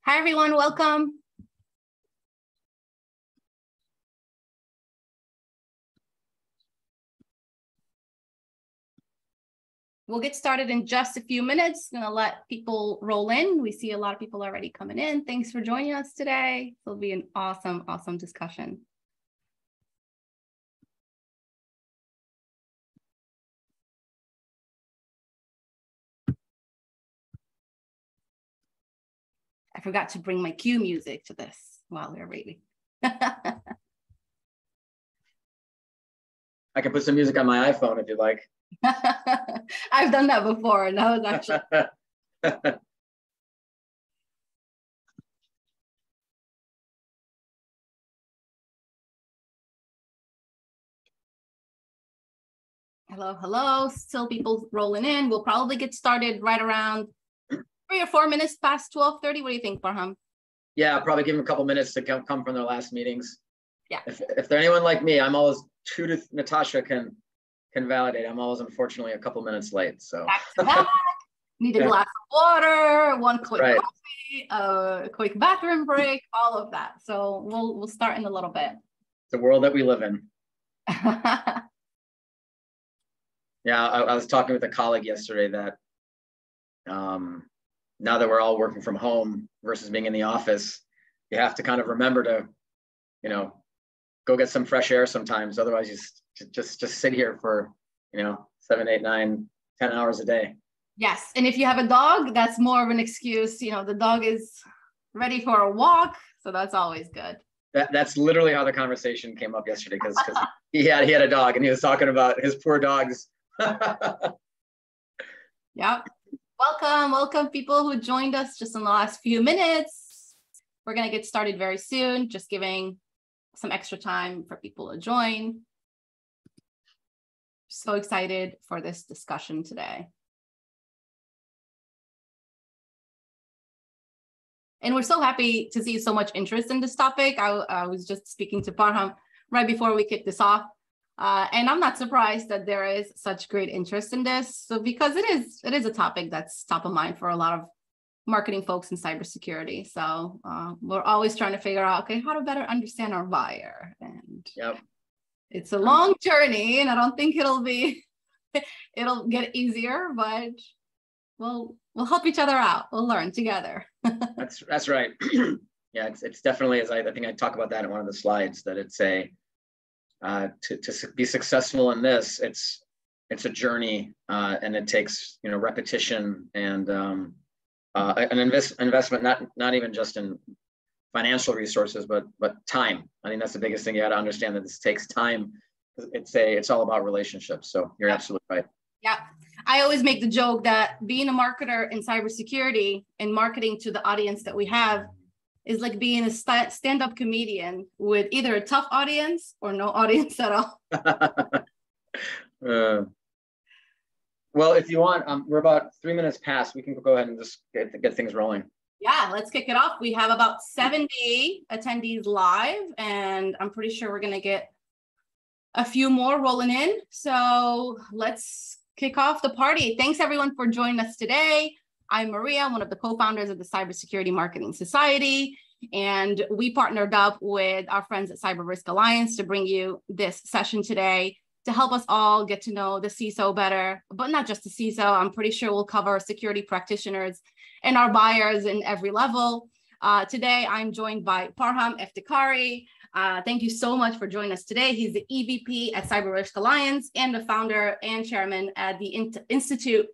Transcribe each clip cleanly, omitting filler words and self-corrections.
Hi, everyone. Welcome. We'll get started in just a few minutes. I'm going to let people roll in. We see a lot of people already coming in. Thanks for joining us today. It'll be an awesome, awesome discussion. I forgot to bring my cue music to this while we were waiting. I can put some music on my iPhone if you'd like. I've done that before, and that was actually. Hello, hello. Still people rolling in. We'll probably get started right around 3 or 4 minutes past 12:30. What do you think, Farham? Yeah, probably give them a couple minutes to come from their last meetings. Yeah. If they're anyone like me, I'm always Natasha can validate. I'm always unfortunately a couple minutes late. So back to back. Need a glass of water, one quick coffee, a quick bathroom break, all of that. So we'll start in a little bit. The world that we live in. Yeah, I was talking with a colleague yesterday that now that we're all working from home versus being in the office, you have to kind of remember to, go get some fresh air sometimes. Otherwise, you just sit here for, 7, 8, 9, 10 hours a day. Yes, and if you have a dog, that's more of an excuse. The dog is ready for a walk, so that's always good. That's literally how the conversation came up yesterday because he had a dog and he was talking about his poor dogs. Yep. Welcome people who joined us just in the last few minutes. We're going to get started very soon, just giving some extra time for people to join. So excited for this discussion today. And we're so happy to see so much interest in this topic. I was just speaking to Farham right before we kicked this off. And I'm not surprised that there is such great interest in this. So because it is a topic that's top of mind for a lot of marketing folks in cybersecurity. So we're always trying to figure out, okay, how to better understand our buyer. And yep. It's a long journey, and I don't think it'll get easier, but we'll help each other out. We'll learn together. That's right. Yeah, it's definitely, as I think I talk about that in one of the slides, that it's to be successful in this, it's a journey, and it takes repetition and an investment, not even just in financial resources, but time. I think that's the biggest thing. You got to understand that this takes time. It's all about relationships. So you're absolutely right. Yeah, I always make the joke that being a marketer in cybersecurity and marketing to the audience that we have is like being a stand-up comedian with either a tough audience or no audience at all. Well, if you want, we're about 3 minutes past. We can go ahead and just get things rolling. Yeah, let's kick it off. We have about 70 attendees live, and I'm pretty sure we're going to get a few more rolling in. So let's kick off the party. Thanks, everyone, for joining us today. I'm Maria, one of the co-founders of the Cybersecurity Marketing Society, and we partnered up with our friends at CyberRisk Alliance to bring you this session today to help us all get to know the CISO better, but not just the CISO. I'm pretty sure we'll cover security practitioners and our buyers in every level. Today, I'm joined by Farham Eftekhari. Thank you so much for joining us today. He's the EVP at CyberRisk Alliance and the founder and chairman at the Institute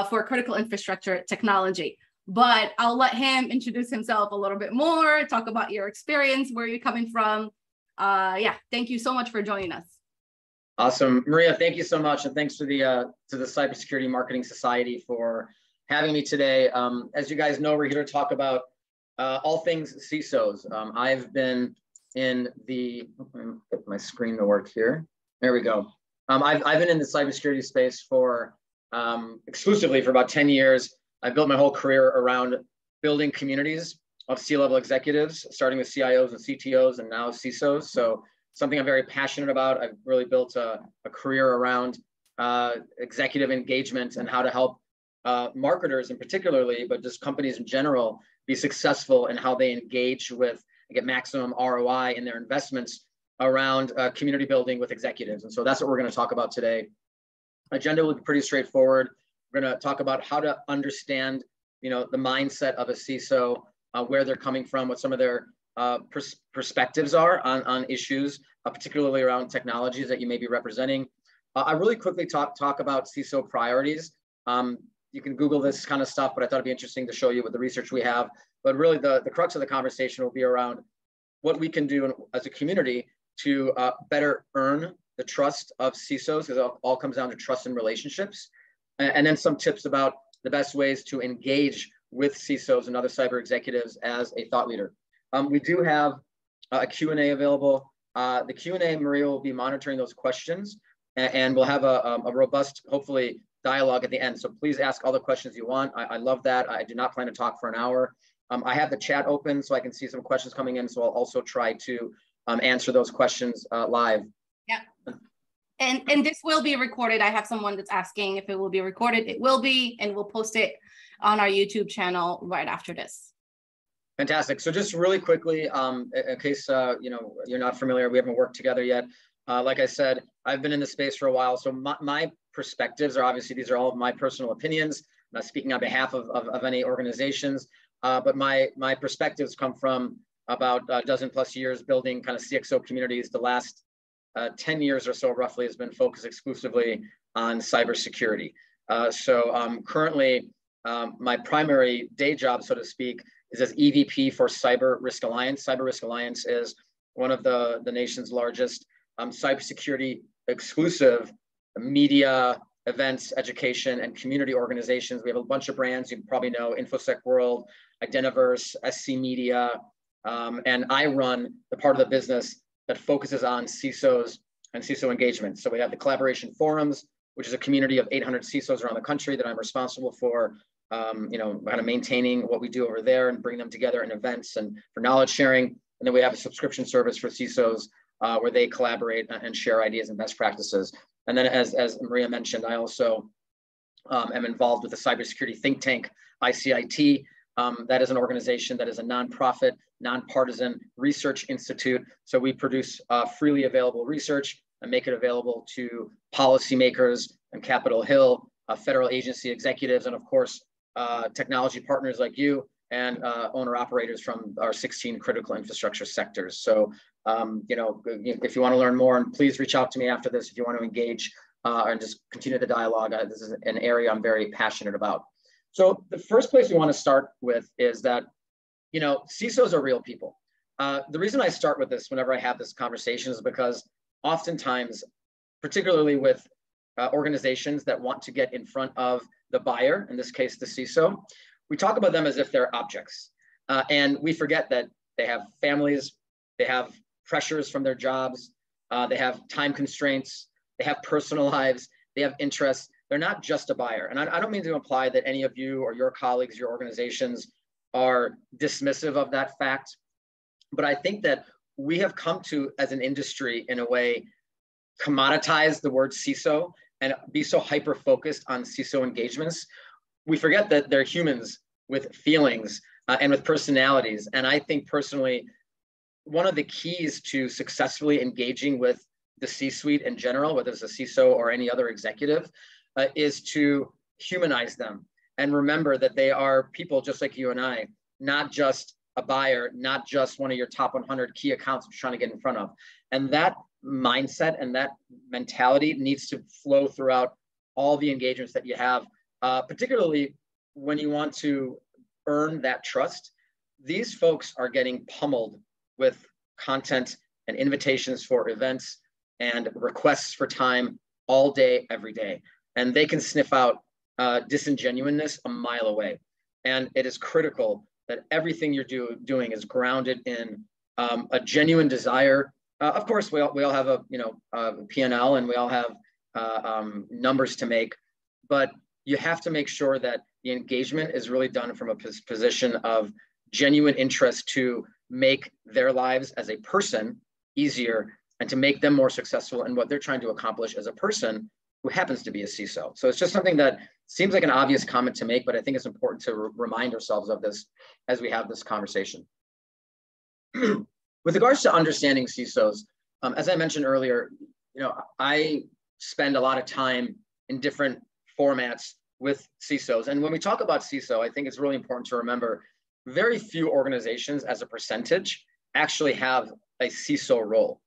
for Critical Infrastructure Technology. But I'll let him introduce himself a little bit more, talk about your experience, where you're coming from. Yeah, thank you so much for joining us. Awesome. Maria, thank you so much. And thanks to the Cybersecurity Marketing Society for having me today. As you guys know, we're here to talk about all things CISOs. I've been in the, get my screen to work here. There we go. I've been in the cybersecurity space for exclusively for about 10 years. I built my whole career around building communities of C-level executives, starting with CIOs and CTOs and now CISOs. So something I'm very passionate about. I've really built a career around executive engagement and how to help marketers in particularly, but just companies in general, be successful in how they engage with and get maximum ROI in their investments around community building with executives. And so that's what we're going to talk about today. Agenda will be pretty straightforward. We're going to talk about how to understand, the mindset of a CISO, where they're coming from, what some of their perspectives are on issues, particularly around technologies that you may be representing. I really quickly talk about CISO priorities. You can Google this kind of stuff, but I thought it'd be interesting to show you with the research we have. But really the crux of the conversation will be around what we can do as a community to better earn the trust of CISOs, because it all comes down to trust and relationships. And then some tips about the best ways to engage with CISOs and other cyber executives as a thought leader. We do have a Q&A available. The Q&A, Maria will be monitoring those questions, and we'll have a robust, hopefully, dialogue at the end. So please ask all the questions you want. I love that. I do not plan to talk for an hour. I have the chat open so I can see some questions coming in. So I'll also try to answer those questions live. Yeah. And this will be recorded. I have someone that's asking if it will be recorded. It will be, and we'll post it on our YouTube channel right after this. Fantastic. So just really quickly, in case you're not familiar, we haven't worked together yet. Like I said, I've been in the space for a while. So my perspectives are obviously, these are all of my personal opinions. I'm not speaking on behalf of any organizations, but my perspectives come from about a dozen plus years building kind of CXO communities. The last 10 years or so roughly has been focused exclusively on cybersecurity. So currently, my primary day job, so to speak, is as EVP for CyberRisk Alliance. CyberRisk Alliance is one of the nation's largest cybersecurity exclusive media, events, education, and community organizations. We have a bunch of brands you probably know: InfoSec World, Identiverse, SC Media, and I run the part of the business that focuses on CISOs and CISO engagement. So we have the Collaboration Forums, which is a community of 800 CISOs around the country that I'm responsible for, kind of maintaining what we do over there and bring them together in events and for knowledge sharing. And then we have a subscription service for CISOs where they collaborate and share ideas and best practices. And then as Maria mentioned, I also am involved with the cybersecurity think tank, ICIT. That is an organization that is a nonprofit, nonpartisan research institute. So we produce freely available research and make it available to policymakers and Capitol Hill, federal agency executives, and of course, technology partners like you and owner operators from our 16 critical infrastructure sectors. So, if you want to learn more, and please reach out to me after this if you want to engage and just continue the dialogue. This is an area I'm very passionate about. So the first place we want to start with is that, CISOs are real people. The reason I start with this whenever I have this conversation is because oftentimes, particularly with organizations that want to get in front of the buyer, in this case, the CISO, we talk about them as if they're objects. And we forget that they have families, they have pressures from their jobs, they have time constraints, they have personal lives, they have interests. They're not just a buyer. And I don't mean to imply that any of you or your colleagues, your organizations are dismissive of that fact. But I think that we have come to, as an industry, in a way, commoditize the word CISO and be so hyper-focused on CISO engagements. We forget that they're humans with feelings and with personalities. And I think personally, one of the keys to successfully engaging with the C-suite in general, whether it's a CISO or any other executive, is to humanize them and remember that they are people just like you and I, not just a buyer, not just one of your top 100 key accounts you're trying to get in front of. And that mindset and that mentality needs to flow throughout all the engagements that you have, particularly when you want to earn that trust. These folks are getting pummeled with content and invitations for events and requests for time all day, every day. And they can sniff out disingenuousness a mile away. And it is critical that everything you're doing is grounded in a genuine desire. Of course, we all have a P&L, and we all have numbers to make, but you have to make sure that the engagement is really done from a position of genuine interest to make their lives as a person easier and to make them more successful in what they're trying to accomplish as a person who happens to be a CISO. So it's just something that seems like an obvious comment to make, but I think it's important to remind ourselves of this as we have this conversation. With regards to understanding CISOs, as I mentioned earlier, I spend a lot of time in different formats with CISOs. And when we talk about CISO, I think it's really important to remember very few organizations as a percentage actually have a CISO role.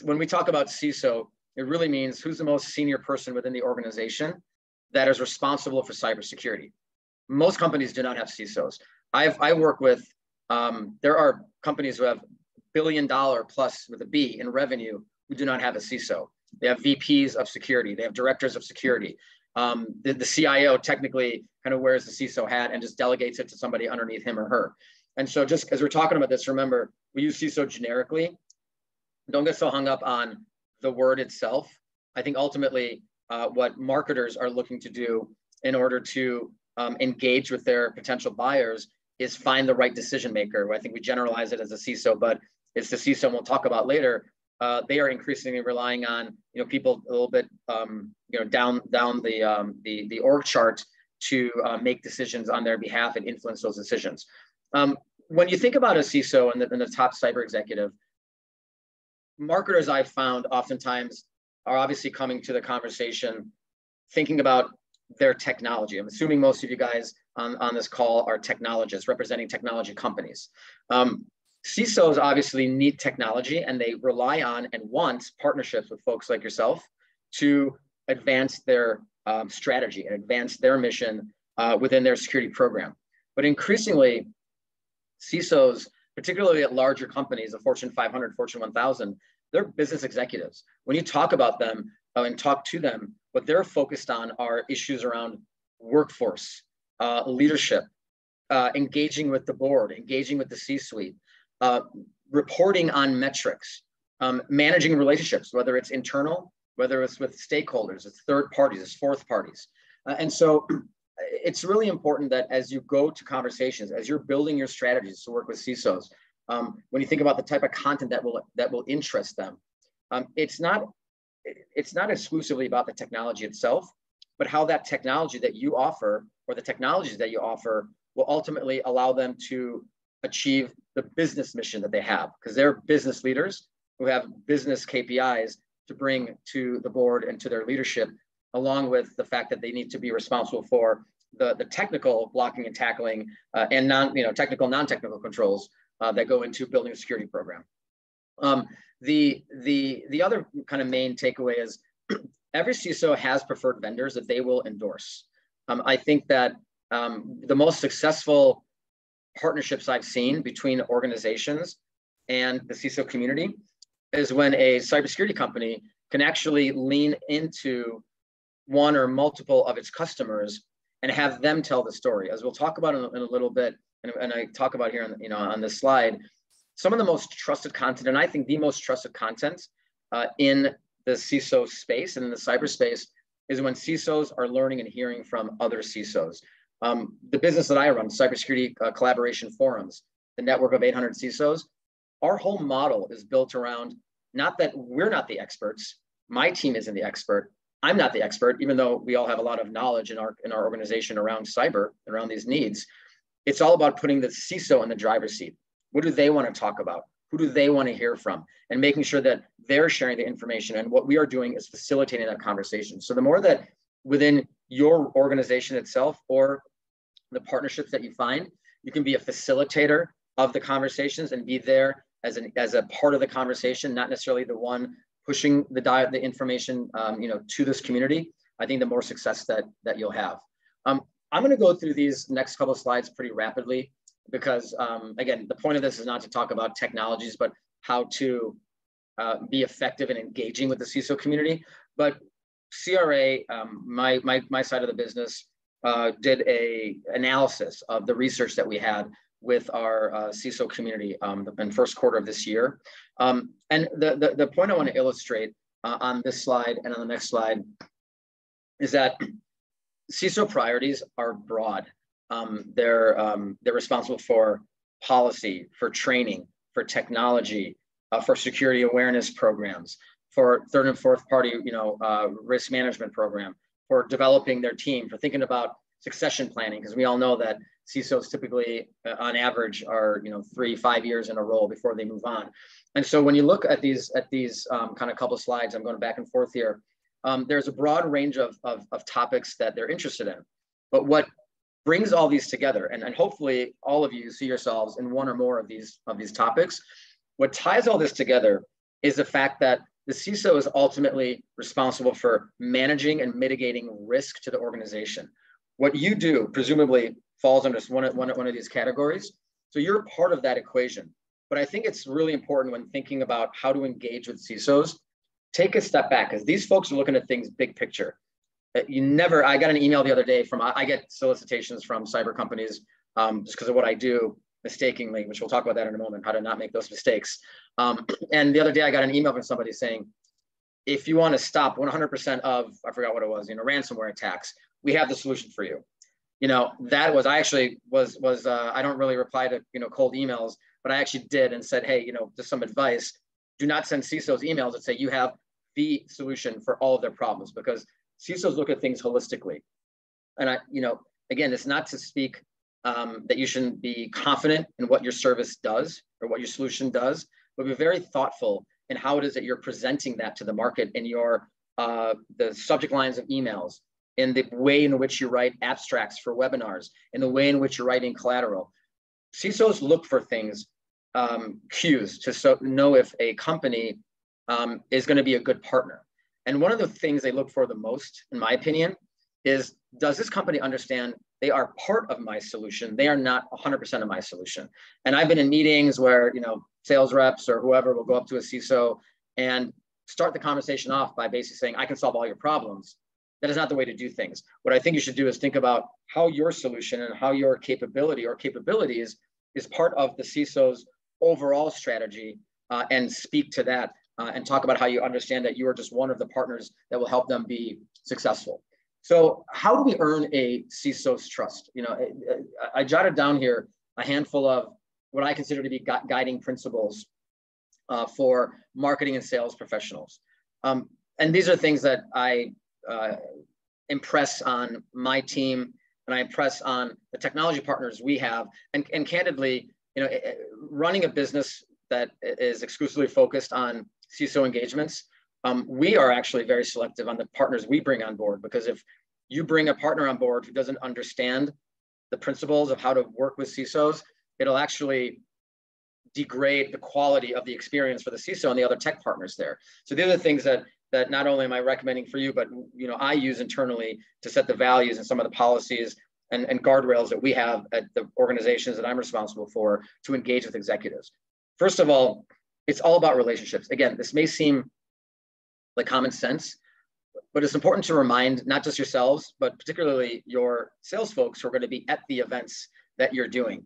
When we talk about CISO, it really means who's the most senior person within the organization that is responsible for cybersecurity. Most companies do not have CISOs. I work with, there are companies who have $1 billion plus with a B in revenue who do not have a CISO. They have VPs of security. They have directors of security. The CIO technically kind of wears the CISO hat and just delegates it to somebody underneath him or her. And so just as we're talking about this, remember, we use CISO generically. Don't get so hung up on the word itself. I think ultimately what marketers are looking to do in order to engage with their potential buyers is find the right decision maker. I think we generalize it as a CISO, but it's the CISO, and we'll talk about later. They are increasingly relying on people a little bit down the org chart to make decisions on their behalf and influence those decisions. When you think about a CISO and the top cyber executive, marketers I've found oftentimes are obviously coming to the conversation thinking about their technology. I'm assuming most of you guys on this call are technologists representing technology companies. CISOs obviously need technology, and they rely on and want partnerships with folks like yourself to advance their strategy and advance their mission within their security program. But increasingly, CISOs, particularly at larger companies, the Fortune 500, Fortune 1000, they're business executives. When you talk about them and talk to them, what they're focused on are issues around workforce, leadership, engaging with the board, engaging with the C-suite, reporting on metrics, managing relationships, whether it's internal, whether it's with stakeholders, it's third parties, it's fourth parties. And so it's really important that as you go to conversations, as you're building your strategies to work with CISOs, when you think about the type of content that will interest them, it's not exclusively about the technology itself, but how that technology that you offer or the technologies that you offer will ultimately allow them to achieve the business mission that they have, because they're business leaders who have business KPIs to bring to the board and to their leadership, along with the fact that they need to be responsible for the technical blocking and tackling and technical, non-technical controls that go into building a security program. The other kind of main takeaway is every CISO has preferred vendors that they will endorse. I think that the most successful partnerships I've seen between organizations and the CISO community is when a cybersecurity company can actually lean into one or multiple of its customers and have them tell the story. As we'll talk about in a little bit, and I talk about here on this slide, some of the most trusted content, and I think the most trusted content in the CISO space and in the cyberspace is when CISOs are learning and hearing from other CISOs. The business that I run, cybersecurity collaboration forums, the network of 800 CISOs, our whole model is built around not that we're not the experts. My team isn't the expert. I'm not the expert, even though we all have a lot of knowledge in our organization around cyber, around these needs. It's all about putting the CISO in the driver's seat. What do they want to talk about? Who do they want to hear from? And making sure that they're sharing the information. And what we are doing is facilitating that conversation. So the more that within your organization itself or the partnerships that you find, you can be a facilitator of the conversations and be there as a part of the conversation, not necessarily the one pushing the information to this community. I think the more success that you'll have. I'm going to go through these next couple of slides pretty rapidly because, again, the point of this is not to talk about technologies, but how to be effective in engaging with the CISO community. But CRA, my side of the business, did a analysis of the research that we had with our CISO community in first quarter of this year. And the point I want to illustrate on this slide and on the next slide is that CISO priorities are broad. They're responsible for policy, for training, for technology, for security awareness programs, for third and fourth party, risk management program, for developing their team, for thinking about succession planning, because we all know that CISOs typically, on average, are 3-5 years in a role before they move on. And so when you look at these kind of couple slides, I'm going back and forth here. There's a broad range of topics that they're interested in, but what brings all these together, and hopefully all of you see yourselves in one or more of these topics, what ties all this together is the fact that the CISO is ultimately responsible for managing and mitigating risk to the organization. What you do presumably falls under one of these categories. So you're part of that equation. But I think it's really important when thinking about how to engage with CISOs, take a step back, because these folks are looking at things big picture. I got an email the other day I get solicitations from cyber companies just because of what I do mistakenly, which we'll talk about that in a moment, how to not make those mistakes. And the other day I got an email from somebody saying, if you want to stop 100% of, I forgot what it was, ransomware attacks, we have the solution for you. I actually was I don't really reply to, cold emails, but I actually did and said, hey, just some advice. Do not send CISOs emails that say you have the solution for all of their problems, because CISOs look at things holistically. And again, it's not to speak that you shouldn't be confident in what your service does or what your solution does, but be very thoughtful in how it is that you're presenting that to the market in your the subject lines of emails, in the way in which you write abstracts for webinars, in the way in which you're writing collateral. CISOs look for things, cues to know if a company is going to be a good partner. And one of the things they look for the most, in my opinion, is, does this company understand they are part of my solution? They are not 100% of my solution. And I've been in meetings where, sales reps or whoever will go up to a CISO and start the conversation off by basically saying, I can solve all your problems. That is not the way to do things. What I think you should do is think about how your solution and how your capability or capabilities is part of the CISO's overall strategy, and speak to that and talk about how you understand that you are just one of the partners that will help them be successful. So how do we earn a CISO's trust? I jotted down here a handful of what I consider to be guiding principles for marketing and sales professionals. And these are things that I impress on my team, and I impress on the technology partners we have. And candidly, running a business that is exclusively focused on CISO engagements, we are actually very selective on the partners we bring on board, because if you bring a partner on board who doesn't understand the principles of how to work with CISOs, it'll actually degrade the quality of the experience for the CISO and the other tech partners there. So these are the things that not only am I recommending for you, but I use internally to set the values and some of the policies and guardrails that we have at the organizations that I'm responsible for to engage with executives. First of all, it's all about relationships. Again, this may seem like common sense, but it's important to remind not just yourselves, but particularly your sales folks who are going to be at the events that you're doing.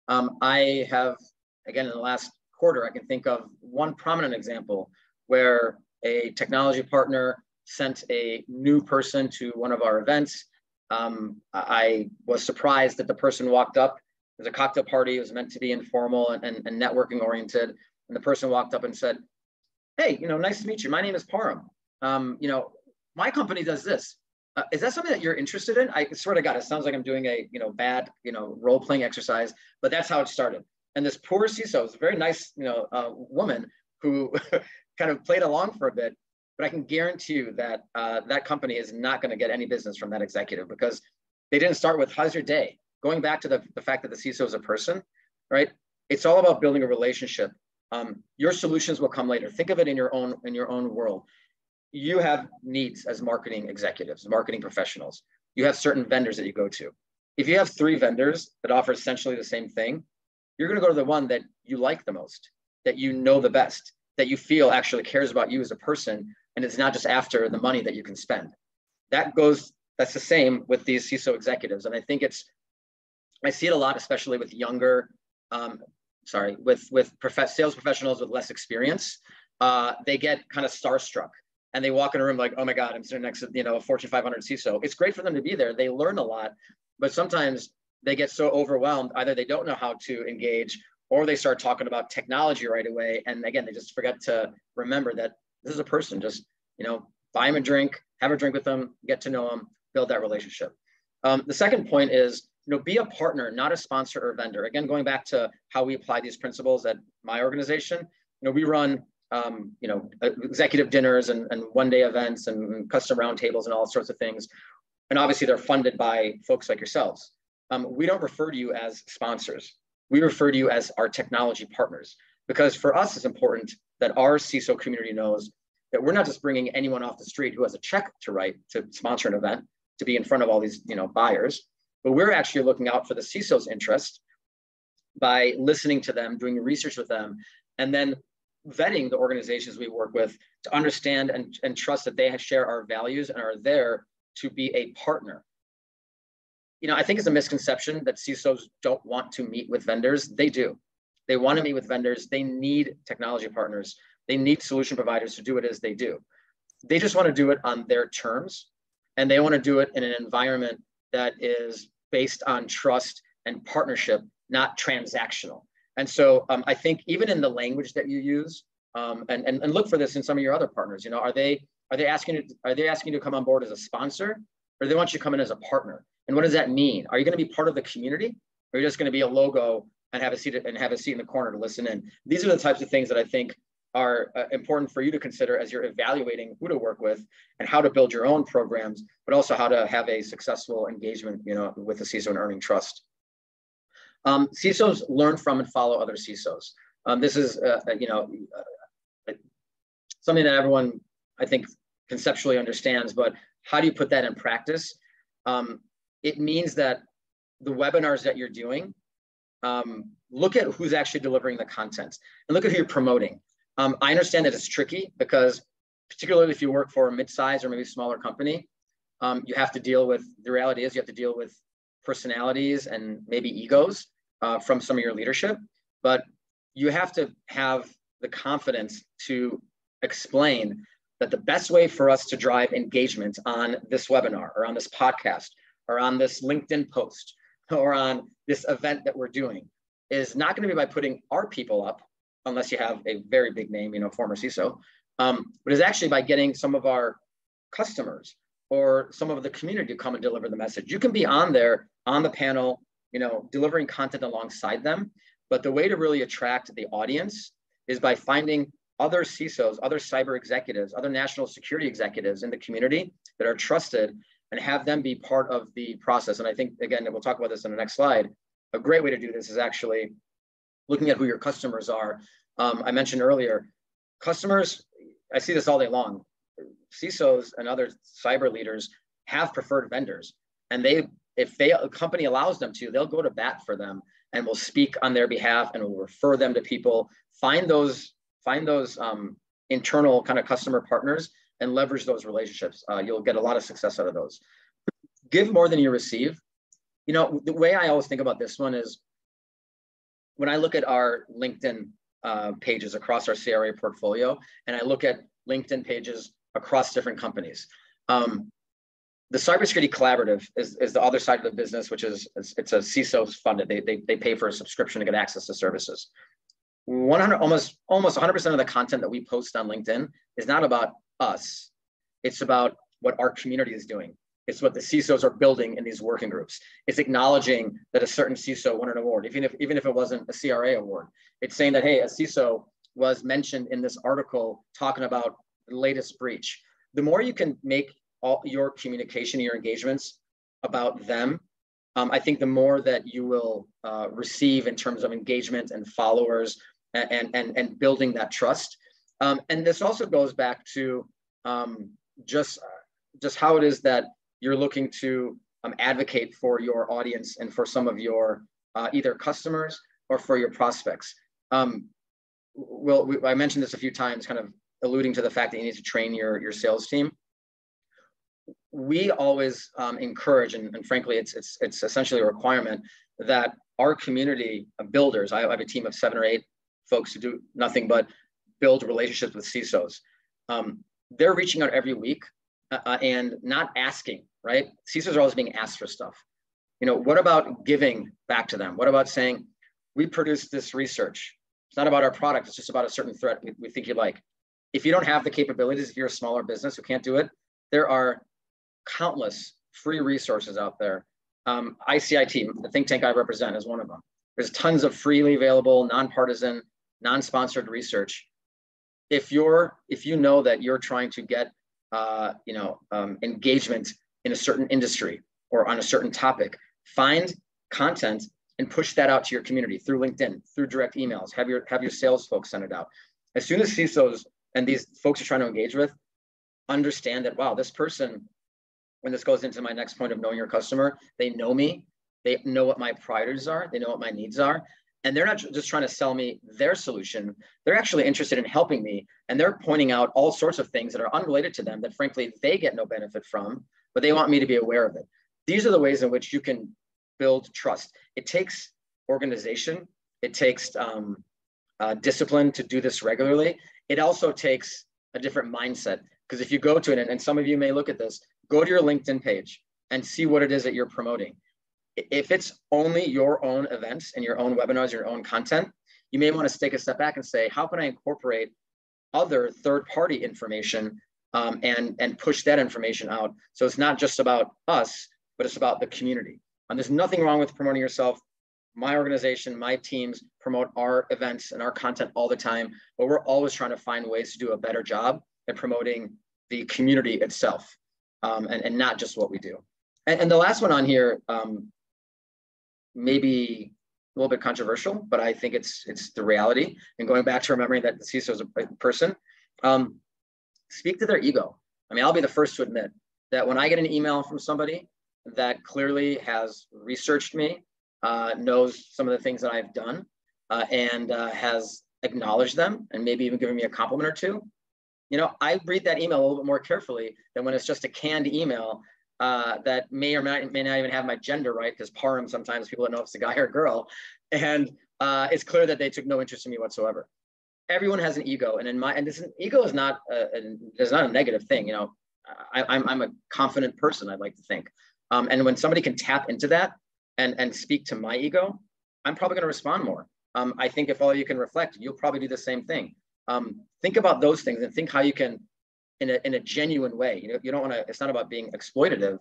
I have, again, in the last quarter, I can think of one prominent example where a technology partner sent a new person to one of our events. I was surprised that the person walked up. It was a cocktail party. It was meant to be informal and networking oriented. And the person walked up and said, hey, nice to meet you. My name is Param. My company does this. Is that something that you're interested in? I swear to God, it sounds like I'm doing a bad role-playing exercise, but that's how it started. And this poor CISO is a very nice woman who kind of played along for a bit, but I can guarantee you that that company is not going to get any business from that executive, because they didn't start with, how's your day? Going back to the fact that the CISO is a person, right? It's all about building a relationship. Your solutions will come later. Think of it in your own world. You have needs as marketing executives, marketing professionals. You have certain vendors that you go to. If you have 3 vendors that offer essentially the same thing, you're going to go to the one that you like the most, that you know the best, that you feel actually cares about you as a person, and it's not just after the money that you can spend. That's the same with these CISO executives. And I think I see it a lot, especially with younger, with sales professionals with less experience. They get kind of starstruck. And they walk in a room like, oh my God, I'm sitting next to a Fortune 500 CISO. It's great for them to be there. They learn a lot, but sometimes they get so overwhelmed. Either they don't know how to engage, or they start talking about technology right away. And again, they just forget to remember that This is a person. Just, buy them a drink, have a drink with them, get to know them, build that relationship. The second point is, be a partner, not a sponsor or vendor. Again, going back to how we apply these principles at my organization, we run, executive dinners and one-day events and custom roundtables and all sorts of things. And obviously they're funded by folks like yourselves. We don't refer to you as sponsors. We refer to you as our technology partners, because for us, it's important that our CISO community knows that we're not just bringing anyone off the street who has a check to write to sponsor an event, to be in front of all these, buyers, but we're actually looking out for the CISO's interest by listening to them, doing research with them, and then vetting the organizations we work with to understand and trust that they share our values and are there to be a partner. I think it's a misconception that CISOs don't want to meet with vendors. They do. They want to meet with vendors. They need technology partners. They need solution providers to do it as they do. They just want to do it on their terms, and they want to do it in an environment that is based on trust and partnership, not transactional. And so I think even in the language that you use, and look for this in some of your other partners, are they asking you to come on board as a sponsor, or do they want you to come in as a partner? And what does that mean? Are you going to be part of the community, or are you just going to be a logo and have a seat in the corner to listen in? These are the types of things that I think are important for you to consider as you're evaluating who to work with and how to build your own programs, but also how to have a successful engagement, with the CISO and earning trust. CISOs learn from and follow other CISOs. This is, something that everyone, I think, conceptually understands, but how do you put that in practice? It means that the webinars that you're doing, look at who's actually delivering the content and look at who you're promoting. I understand that it's tricky because particularly if you work for a mid-size or maybe smaller company, you have to deal with, the reality is you have to deal with personalities and maybe egos from some of your leadership, but you have to have the confidence to explain that the best way for us to drive engagement on this webinar or on this podcast or on this LinkedIn post or on this event that we're doing is not going to be by putting our people up, unless you have a very big name, former CISO, but is actually by getting some of our customers or some of the community to come and deliver the message. You can be on there, on the panel, delivering content alongside them, but the way to really attract the audience is by finding other CISOs, other cyber executives, other national security executives in the community that are trusted and have them be part of the process. And I think, again, we'll talk about this in the next slide. A great way to do this is actually looking at who your customers are. I mentioned earlier, customers, I see this all day long. CISOs and other cyber leaders have preferred vendors, and if a company allows them to, they'll go to bat for them and will speak on their behalf and will refer them to people. Find those internal kind of customer partners and leverage those relationships. You'll get a lot of success out of those. Give more than you receive. The way I always think about this one is when I look at our LinkedIn pages across our CRA portfolio, and I look at LinkedIn pages across different companies. The Cybersecurity Collaborative is the other side of the business, which is it's a CISO funded. They pay for a subscription to get access to services. Almost 100% of the content that we post on LinkedIn is not about us. It's about what our community is doing. It's what the CISOs are building in these working groups. It's acknowledging that a certain CISO won an award, even if it wasn't a CRA award. It's saying that, hey, a CISO was mentioned in this article talking about the latest breach. The more you can make all your communication, your engagements about them, I think the more that you will receive in terms of engagement and followers and building that trust. And this also goes back to just how it is that you're looking to advocate for your audience and for some of your either customers or for your prospects. I mentioned this a few times, kind of alluding to the fact that you need to train your sales team. We always encourage, and frankly, it's essentially a requirement that our community of builders, I have a team of 7 or 8 folks who do nothing but build relationships with CISOs. They're reaching out every week and not asking, right? CISOs are always being asked for stuff. What about giving back to them? What about saying, we produced this research. It's not about our product, it's just about a certain threat we think you like. If you don't have the capabilities, if you're a smaller business who can't do it, there are countless free resources out there. ICIT, the think tank I represent, is one of them. There's tons of freely available, nonpartisan, non-sponsored research. If you know that you're trying to get engagement in a certain industry or on a certain topic, find content and push that out to your community through LinkedIn, through direct emails. Have your sales folks send it out. As soon as CISOs and these folks you're trying to engage with understand that, wow, this person, when this goes into my next point of knowing your customer, they know me, they know what my priorities are, they know what my needs are, and they're not just trying to sell me their solution, they're actually interested in helping me, and they're pointing out all sorts of things that are unrelated to them that frankly they get no benefit from, but they want me to be aware of it. These are the ways in which you can build trust. It takes organization, it takes discipline to do this regularly. It also takes a different mindset, because if you go to it, and some of you may look at this, go to your LinkedIn page and see what it is that you're promoting. If it's only your own events and your own webinars, your own content, you may want to take a step back and say, how can I incorporate other third-party information and push that information out? So it's not just about us, but it's about the community. And there's nothing wrong with promoting yourself. My organization, my teams promote our events and our content all the time, but we're always trying to find ways to do a better job at promoting the community itself, and not just what we do. And the last one on here, maybe a little bit controversial, but I think it's the reality. And going back to remembering that the CISO is a person, speak to their ego. I mean, I'll be the first to admit that when I get an email from somebody that clearly has researched me, knows some of the things that I've done, and has acknowledged them, and maybe even given me a compliment or two, I read that email a little bit more carefully than when it's just a canned email that may or may not even have my gender right, because Parham, sometimes people don't know if it's a guy or a girl, and it's clear that they took no interest in me whatsoever. Everyone has an ego, and this ego is not a negative thing. I'm a confident person, I'd like to think, and when somebody can tap into that and speak to my ego, I'm probably going to respond more. I think if all you can reflect, you'll probably do the same thing. Think about those things and think how you can, in a genuine way. You don't want to. It's not about being exploitative,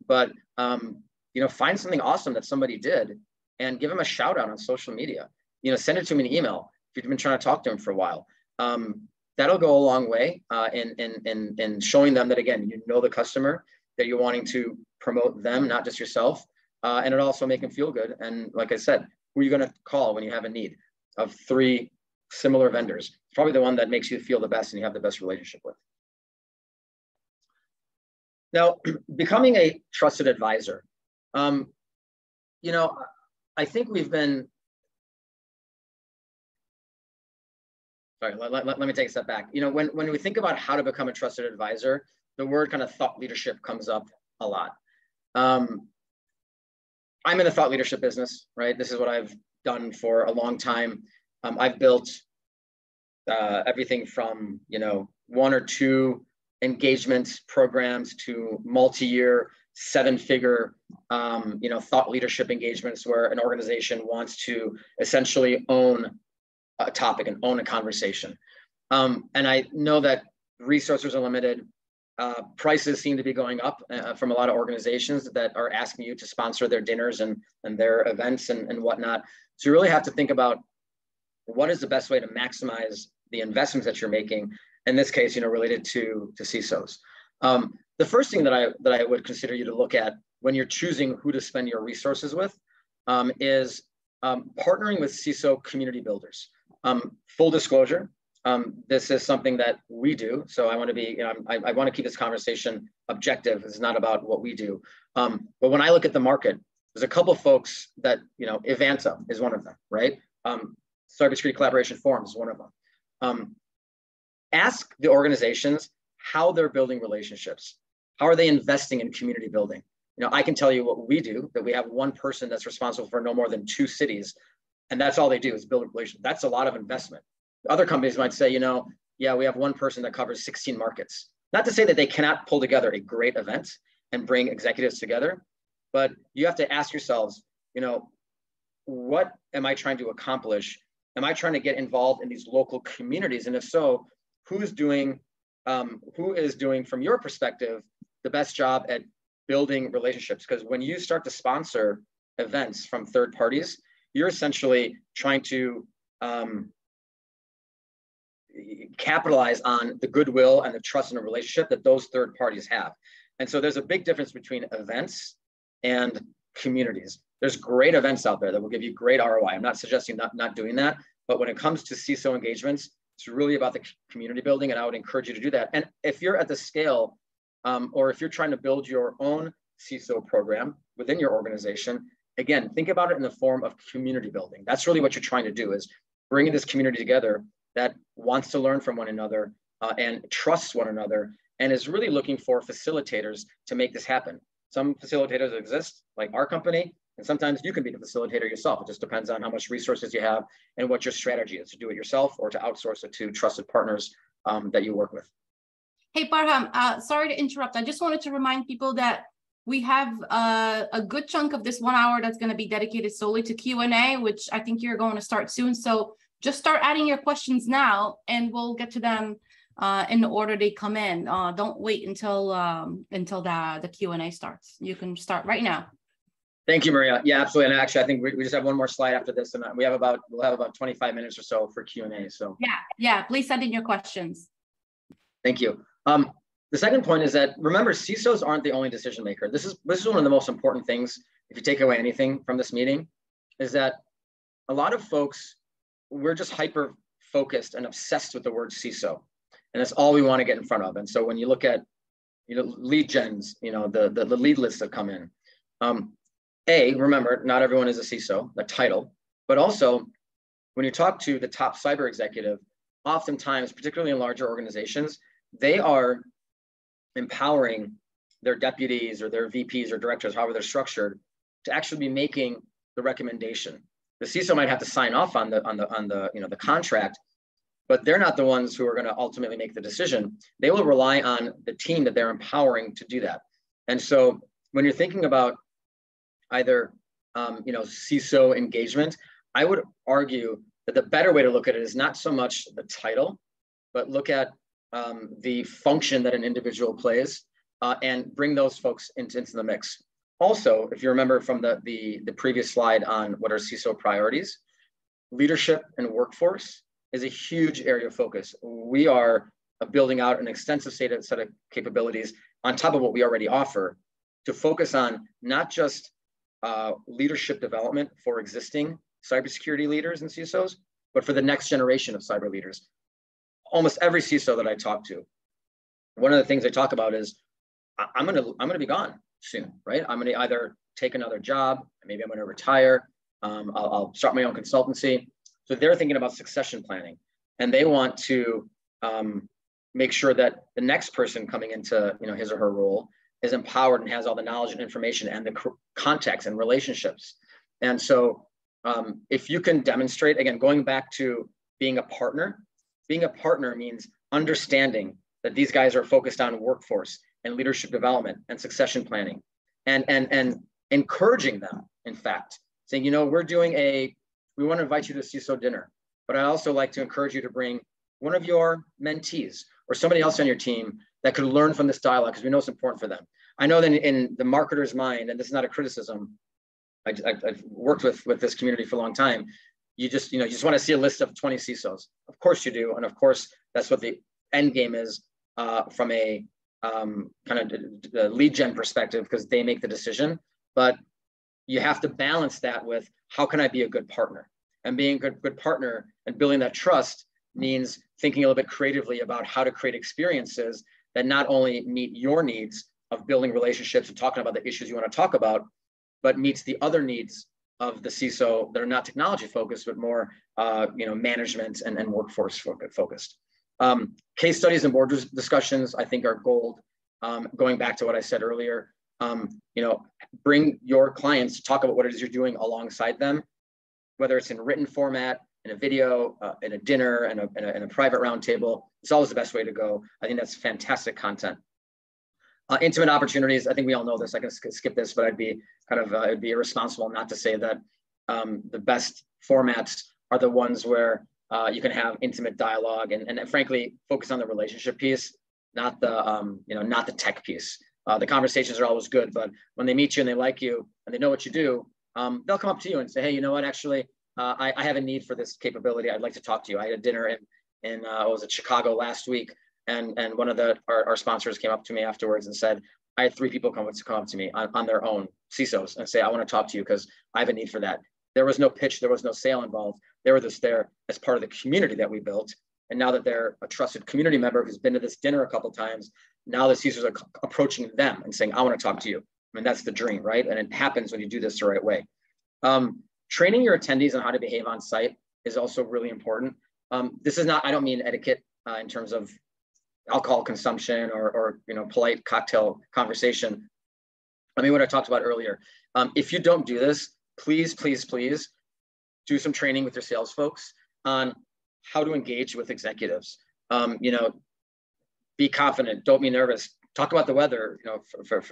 but find something awesome that somebody did and give them a shout out on social media. Send it to them in an email if you've been trying to talk to them for a while. That'll go a long way in showing them that, again, the customer, that you're wanting to promote them, not just yourself, and it also make them feel good. And like I said, who are you going to call when you have a need? Of 3 similar vendors, it's probably the one that makes you feel the best and you have the best relationship with. Now, becoming a trusted advisor, I think we've been, sorry, let me take a step back. When we think about how to become a trusted advisor, the word kind of thought leadership comes up a lot. I'm in the thought leadership business, right? This is what I've done for a long time. I've built everything from 1 or 2 engagement programs to multi-year 7-figure thought leadership engagements where an organization wants to essentially own a topic and own a conversation. And I know that resources are limited. Prices seem to be going up from a lot of organizations that are asking you to sponsor their dinners and their events and whatnot. So you really have to think about what is the best way to maximize the investments that you're making, in this case, related to CISOs. The first thing that I would consider you to look at when you're choosing who to spend your resources with is partnering with CISO community builders. Full disclosure, this is something that we do. So I want to be, I want to keep this conversation objective. It's not about what we do. But when I look at the market, there's a couple of folks that, Evanta is one of them, right? Cybersecurity Collaboration Forums is one of them. Ask the organizations how they're building relationships. How are they investing in community building? I can tell you what we do, that we have one person that's responsible for no more than 2 cities, and that's all they do is build relationships. That's a lot of investment. Other companies might say, yeah, we have one person that covers 16 markets. Not to say that they cannot pull together a great event and bring executives together, but you have to ask yourselves, what am I trying to accomplish? Am I trying to get involved in these local communities? And if so, who is doing, from your perspective, the best job at building relationships. Because when you start to sponsor events from third parties, you're essentially trying to capitalize on the goodwill and the trust in a relationship that those third parties have. And so there's a big difference between events and communities. There's great events out there that will give you great ROI. I'm not suggesting not doing that, but when it comes to CISO engagements, it's really about the community building, and I would encourage you to do that. And if you're at the scale, or if you're trying to build your own CISO program within your organization, again, think about it in the form of community building. That's really what you're trying to do, is bringing this community together that wants to learn from one another and trusts one another, and is really looking for facilitators to make this happen. Some facilitators exist, like our company, and sometimes you can be the facilitator yourself. It just depends on how much resources you have and what your strategy is, to do it yourself or to outsource it to trusted partners that you work with. Hey, Parham, sorry to interrupt. I just wanted to remind people that we have a good chunk of this 1 hour that's going to be dedicated solely to Q&A, which I think you're going to start soon. So just start adding your questions now, and we'll get to them in the order they come in. Don't wait until the Q&A starts. You can start right now. Thank you, Maria. Yeah, absolutely. And actually, I think we just have one more slide after this, and we'll have about 25 minutes or so for Q&A. So yeah, please send in your questions. Thank you. The second point is that, remember, CISOs aren't the only decision maker. This is one of the most important things, if you take away anything from this meeting, is that a lot of folks, we're just hyper focused and obsessed with the word CISO, and that's all we want to get in front of. And so when you look at, lead gens, the lead lists that come in, remember, not everyone is a CISO, the title, but also when you talk to the top cyber executive, oftentimes, particularly in larger organizations, they are empowering their deputies or their VPs or directors, however they're structured, to actually be making the recommendation. The CISO might have to sign off on the contract, but they're not the ones who are going to ultimately make the decision. They will rely on the team that they're empowering to do that. And so when you're thinking about either CISO engagement, I would argue that the better way to look at it is not so much the title, but look at the function that an individual plays and bring those folks into the mix. Also, if you remember from the previous slide on what are CISO priorities, leadership and workforce is a huge area of focus. We are building out an extensive set of capabilities on top of what we already offer to focus on not just leadership development for existing cybersecurity leaders and CISOs, but for the next generation of cyber leaders. Almost every CISO that I talk to, one of the things they talk about is, I'm gonna be gone soon, right? I'm gonna either take another job, maybe I'm gonna retire, I'll start my own consultancy. So they're thinking about succession planning, and they want to make sure that the next person coming into his or her role is empowered and has all the knowledge and information and the contacts and relationships. And so if you can demonstrate, again, going back to being a partner means understanding that these guys are focused on workforce and leadership development and succession planning, and encouraging them, in fact, saying, we want to invite you to a CISO dinner, but I'd also like to encourage you to bring one of your mentees or somebody else on your team that could learn from this dialogue, because we know it's important for them. I know that in the marketer's mind, and this is not a criticism, I've worked with this community for a long time, you just want to see a list of 20 CISOs. Of course you do, and of course that's what the end game is from a kind of lead gen perspective, because they make the decision. But you have to balance that with, how can I be a good partner? And being a good partner and building that trust means thinking a little bit creatively about how to create experiences that not only meet your needs of building relationships and talking about the issues you want to talk about, but meets the other needs of the CISO that are not technology focused, but more management and workforce focused. Case studies and board discussions, I think, are gold. Going back to what I said earlier, bring your clients to talk about what it is you're doing alongside them, whether it's in written format, in a video, in a dinner, in a private roundtable. It's always the best way to go. I think that's fantastic content. Intimate opportunities, I think we all know this. I can skip this, but it'd be irresponsible not to say that the best formats are the ones where You can have intimate dialogue and frankly, focus on the relationship piece, not the, not the tech piece. The conversations are always good, but when they meet you and they like you and they know what you do, they'll come up to you and say, hey, you know what, actually, I have a need for this capability. I'd like to talk to you. I had a dinner in was it Chicago last week, and one of our sponsors came up to me afterwards and said, I had 3 people come up to me on their own, CISOs, and say, I want to talk to you because I have a need for that. There was no pitch, there was no sale involved. They were just there as part of the community that we built. And now that they're a trusted community member who's been to this dinner a couple of times, now the CISOs are approaching them and saying, I want to talk to you. I mean, that's the dream, right? And it happens when you do this the right way. Training your attendees on how to behave on site is also really important. This is not, I don't mean etiquette in terms of alcohol consumption or polite cocktail conversation. I mean, what I talked about earlier. If you don't do this, please, please, please do some training with your sales folks on how to engage with executives. Be confident, don't be nervous. Talk about the weather,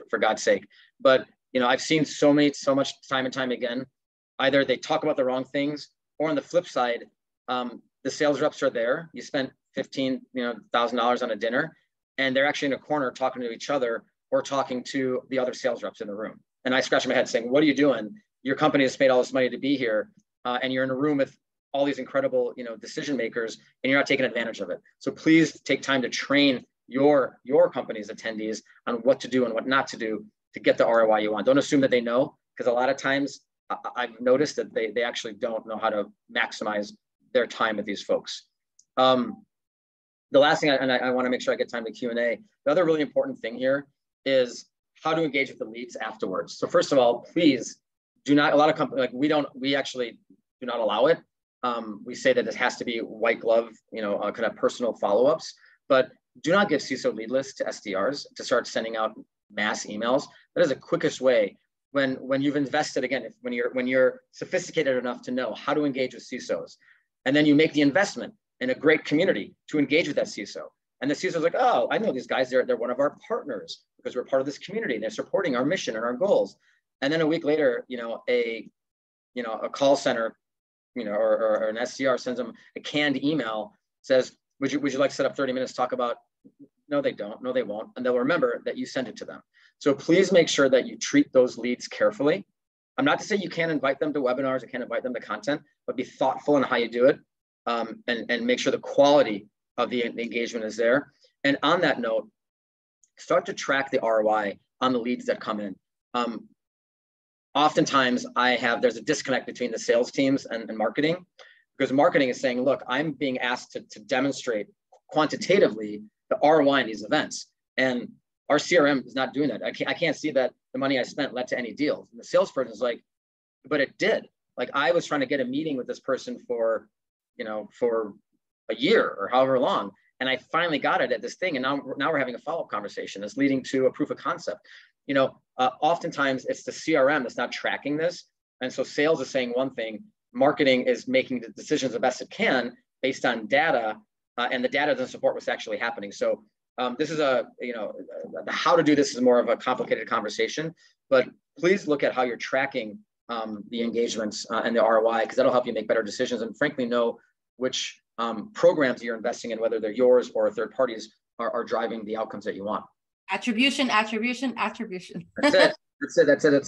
for God's sake. But I've seen so much time and time again, either they talk about the wrong things, or on the flip side, the sales reps are there. You spent $15,000 on a dinner, and they're actually in a corner talking to each other or talking to the other sales reps in the room. And I scratch my head saying, what are you doing? Your company has paid all this money to be here, and you're in a room with all these incredible, decision makers, and you're not taking advantage of it. So please take time to train your company's attendees on what to do and what not to do to get the ROI you want. Don't assume that they know, because a lot of times I've noticed that they actually don't know how to maximize their time with these folks. The last thing, I want to make sure I get time to Q&A. The other really important thing here is how to engage with the leads afterwards. So first of all, please do not, a lot of companies, we actually do not allow it. We say that it has to be white glove, kind of personal follow-ups, but do not give CISO lead lists to SDRs to start sending out mass emails. That is the quickest way when you've invested, again, when you're sophisticated enough to know how to engage with CISOs, and then you make the investment in a great community to engage with that CISO. And the CISO is like, oh, I know these guys, they're one of our partners because we're part of this community and they're supporting our mission and our goals. And then a week later, a call center, or an SDR sends them a canned email, says, would you like to set up 30 minutes to talk about, no, they don't, no, they won't. And they'll remember that you sent it to them. So please make sure that you treat those leads carefully. I'm not to say you can't invite them to webinars or can't invite them to content, but be thoughtful in how you do it, and make sure the quality of the engagement is there. And on that note, start to track the ROI on the leads that come in. Oftentimes there's a disconnect between the sales teams and marketing, because marketing is saying, look, I'm being asked to demonstrate quantitatively the ROI in these events. And our CRM is not doing that. I can't see that the money I spent led to any deals. And the salesperson is like, but it did. Like, I was trying to get a meeting with this person for a year or however long. And I finally got it at this thing. And now we're having a follow-up conversation that's leading to a proof of concept. Oftentimes it's the CRM that's not tracking this. And so sales is saying one thing, marketing is making the decisions the best it can based on data, and the data doesn't support what's actually happening. So this is how to do this is more of a complicated conversation, but please look at how you're tracking the engagements and the ROI, because that'll help you make better decisions and frankly know which programs you're investing in, whether they're yours or third parties, are driving the outcomes that you want. Attribution. That's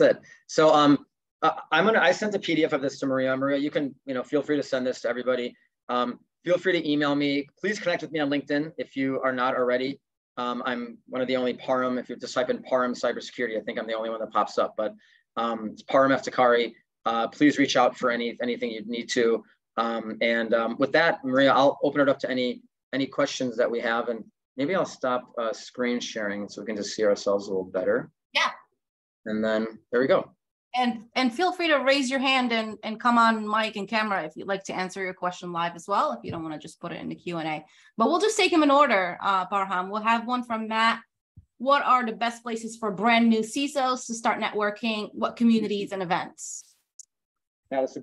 it. So I sent a PDF of this to Maria. Maria, you can feel free to send this to everybody. Feel free to email me. Please connect with me on LinkedIn if you are not already. I'm one of the only Param. If you just type in Param cybersecurity, I think I'm the only one that pops up. But it's Param Eftekari. Please reach out for anything you need to. With that, Maria, I'll open it up to any questions that we have, and maybe I'll stop screen sharing so we can just see ourselves a little better. Yeah. And then there we go. And feel free to raise your hand and come on mic and camera if you'd like to answer your question live as well, if you don't want to just put it in the Q&A. But we'll just take them in order, Parham. We'll have one from Matt. What are the best places for brand new CISOs to start networking? What communities and events? Yeah, that's a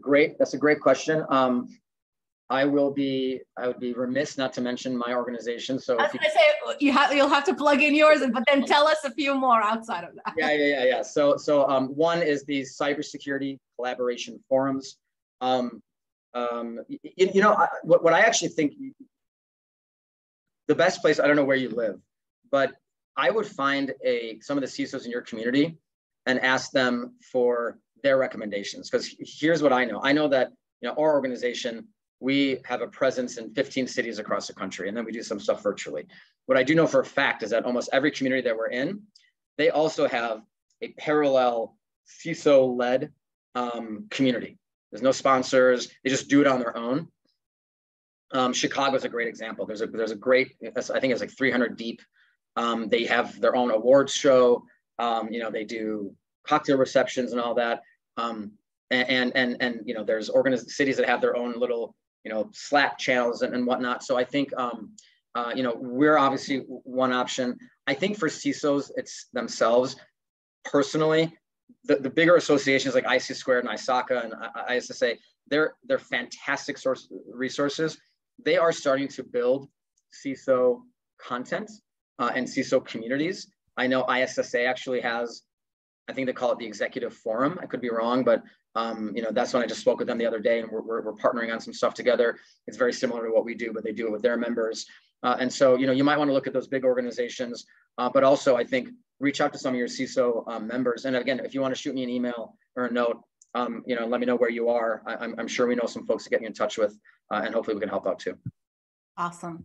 great question. I would be remiss not to mention my organization. So I was going to say you'll have to plug in yours, but then tell us a few more outside of that. Yeah. So one is the cybersecurity collaboration forums. What I actually think, the best place, I don't know where you live, but I would find some of the CISOs in your community and ask them for their recommendations. Because here's what I know. I know that our organization, we have a presence in 15 cities across the country, and then we do some stuff virtually. What I do know for a fact is that almost every community that we're in, they also have a parallel CISO-led community. There's no sponsors. They just do it on their own. Chicago is a great example. There's a great, I think it's like 300 deep. They have their own awards show. They do cocktail receptions and all that. There's cities that have their own little, Slack channels and whatnot. So I think, we're obviously one option. I think for CISOs, it's themselves personally, the bigger associations like IC Squared and ISACA and ISSA, they're fantastic resources. They are starting to build CISO content and CISO communities. I know ISSA actually has, I think they call it the Executive Forum. I could be wrong, but that's when I just spoke with them the other day, and we're partnering on some stuff together. It's very similar to what we do, but they do it with their members. And so, you might want to look at those big organizations, but also I think reach out to some of your CISO members. And again, if you want to shoot me an email or a note, let me know where you are. I'm sure we know some folks to get you in touch with, and hopefully we can help out too. Awesome.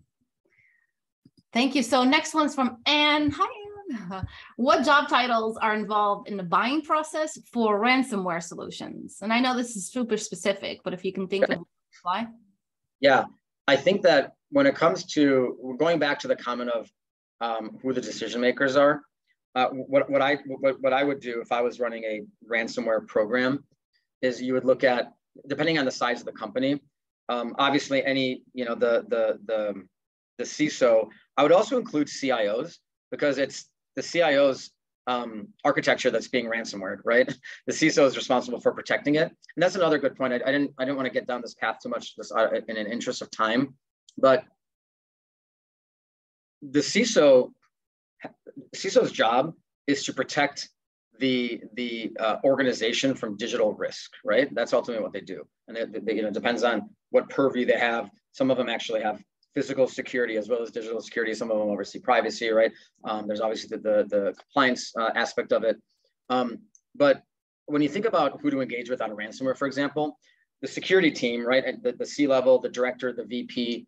Thank you. So next one's from Anne. Hi, Anne. What job titles are involved in the buying process for ransomware solutions? And I know this is super specific, but if you can think of why. Yeah, I think that when it comes to, we're going back to the comment of who the decision makers are, what I would do if I was running a ransomware program is you would look at, depending on the size of the company, obviously any, the CISO, I would also include CIOs, because it's the CIO's architecture that's being ransomware, right? The CISO is responsible for protecting it. And that's another good point. I didn't want to get down this path too much in an interest of time, but the CISO's job is to protect the organization from digital risk, right? That's ultimately what they do. And it depends on what purview they have. Some of them actually have physical security as well as digital security. Some of them oversee privacy, right? There's obviously the compliance aspect of it. But when you think about who to engage with on ransomware, for example, the security team, right? The C-level, the director, the VP.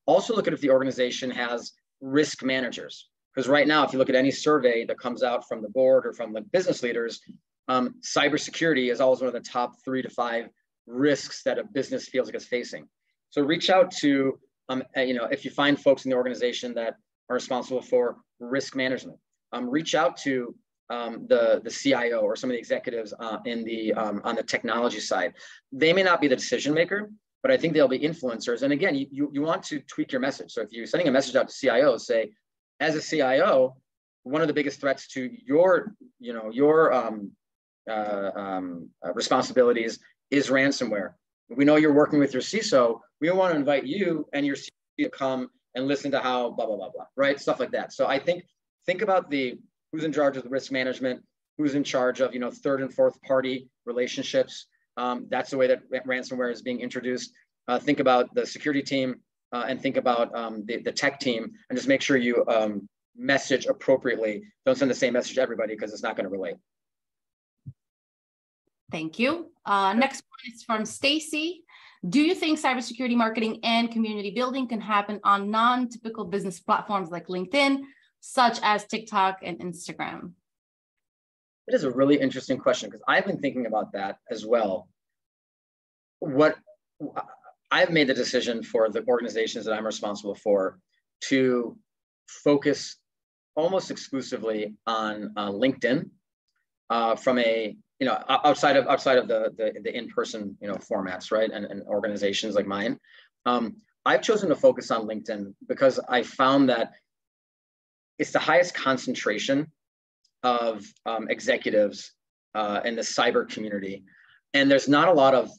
Also look at if the organization has risk managers. Because right now, if you look at any survey that comes out from the board or from the business leaders, cybersecurity is always one of the top 3 to 5 risks that a business feels like it's facing. So reach out to, if you find folks in the organization that are responsible for risk management, reach out to the CIO or some of the executives on the technology side. They may not be the decision maker, but I think they'll be influencers. And again, you want to tweak your message. So if you're sending a message out to CIOs, say, as a CIO, one of the biggest threats to your responsibilities is ransomware. We know you're working with your CISO. We want to invite you and your CISO to come and listen to how blah, blah, blah, blah, right? Stuff like that. So I think about who's in charge of the risk management, who's in charge of, third and fourth party relationships. That's the way that ransomware is being introduced. Think about the security team and think about the tech team, and just make sure you message appropriately. Don't send the same message to everybody, because it's not going to relate. Thank you. Next one is from Stacy. Do you think cybersecurity marketing and community building can happen on non-typical business platforms like LinkedIn, such as TikTok and Instagram? It is a really interesting question, because I've been thinking about that as well. I've made the decision for the organizations that I'm responsible for to focus almost exclusively on LinkedIn from a, outside of the in-person, formats, right? And organizations like mine. I've chosen to focus on LinkedIn because I found that it's the highest concentration of executives in the cyber community. And there's not a lot of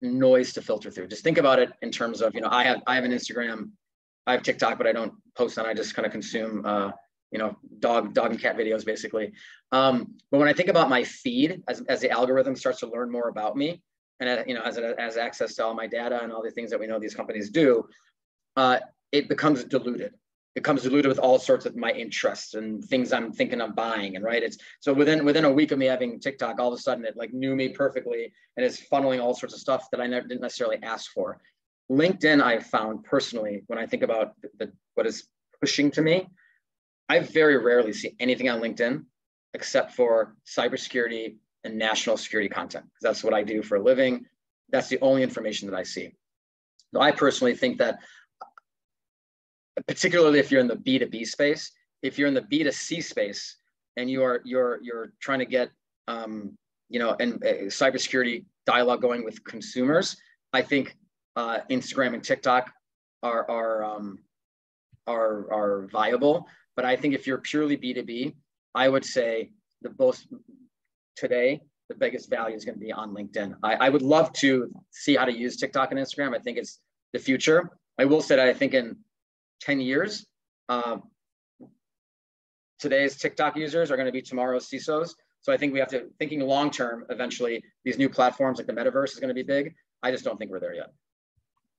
noise to filter through. Just think about it in terms of, I have an Instagram, I have TikTok, but I don't post on. I just kind of consume, dog and cat videos, basically. But when I think about my feed, as the algorithm starts to learn more about me, and you know, as it has access to all my data and all the things that we know these companies do, it becomes diluted. It becomes diluted with all sorts of my interests and things I'm thinking of buying. And right, it's so within a week of me having TikTok, all of a sudden it like knew me perfectly and is funneling all sorts of stuff that I didn't necessarily ask for. LinkedIn, I've found personally, when I think about what is pushing to me, I very rarely see anything on LinkedIn except for cybersecurity and national security content, because that's what I do for a living. That's the only information that I see. So I personally think that, particularly if you're in the B2B space, if you're in the B2C space and you're trying to get you know, and cybersecurity dialogue going with consumers, I think Instagram and TikTok are viable. But I think if you're purely B2B, I would say the biggest value is going to be on LinkedIn. I would love to see how to use TikTok and Instagram. I think it's the future. I will say that I think in 10 years, today's TikTok users are going to be tomorrow's CISOs. So I think we have to, thinking long-term, eventually, these new platforms like the metaverse is going to be big. I just don't think we're there yet.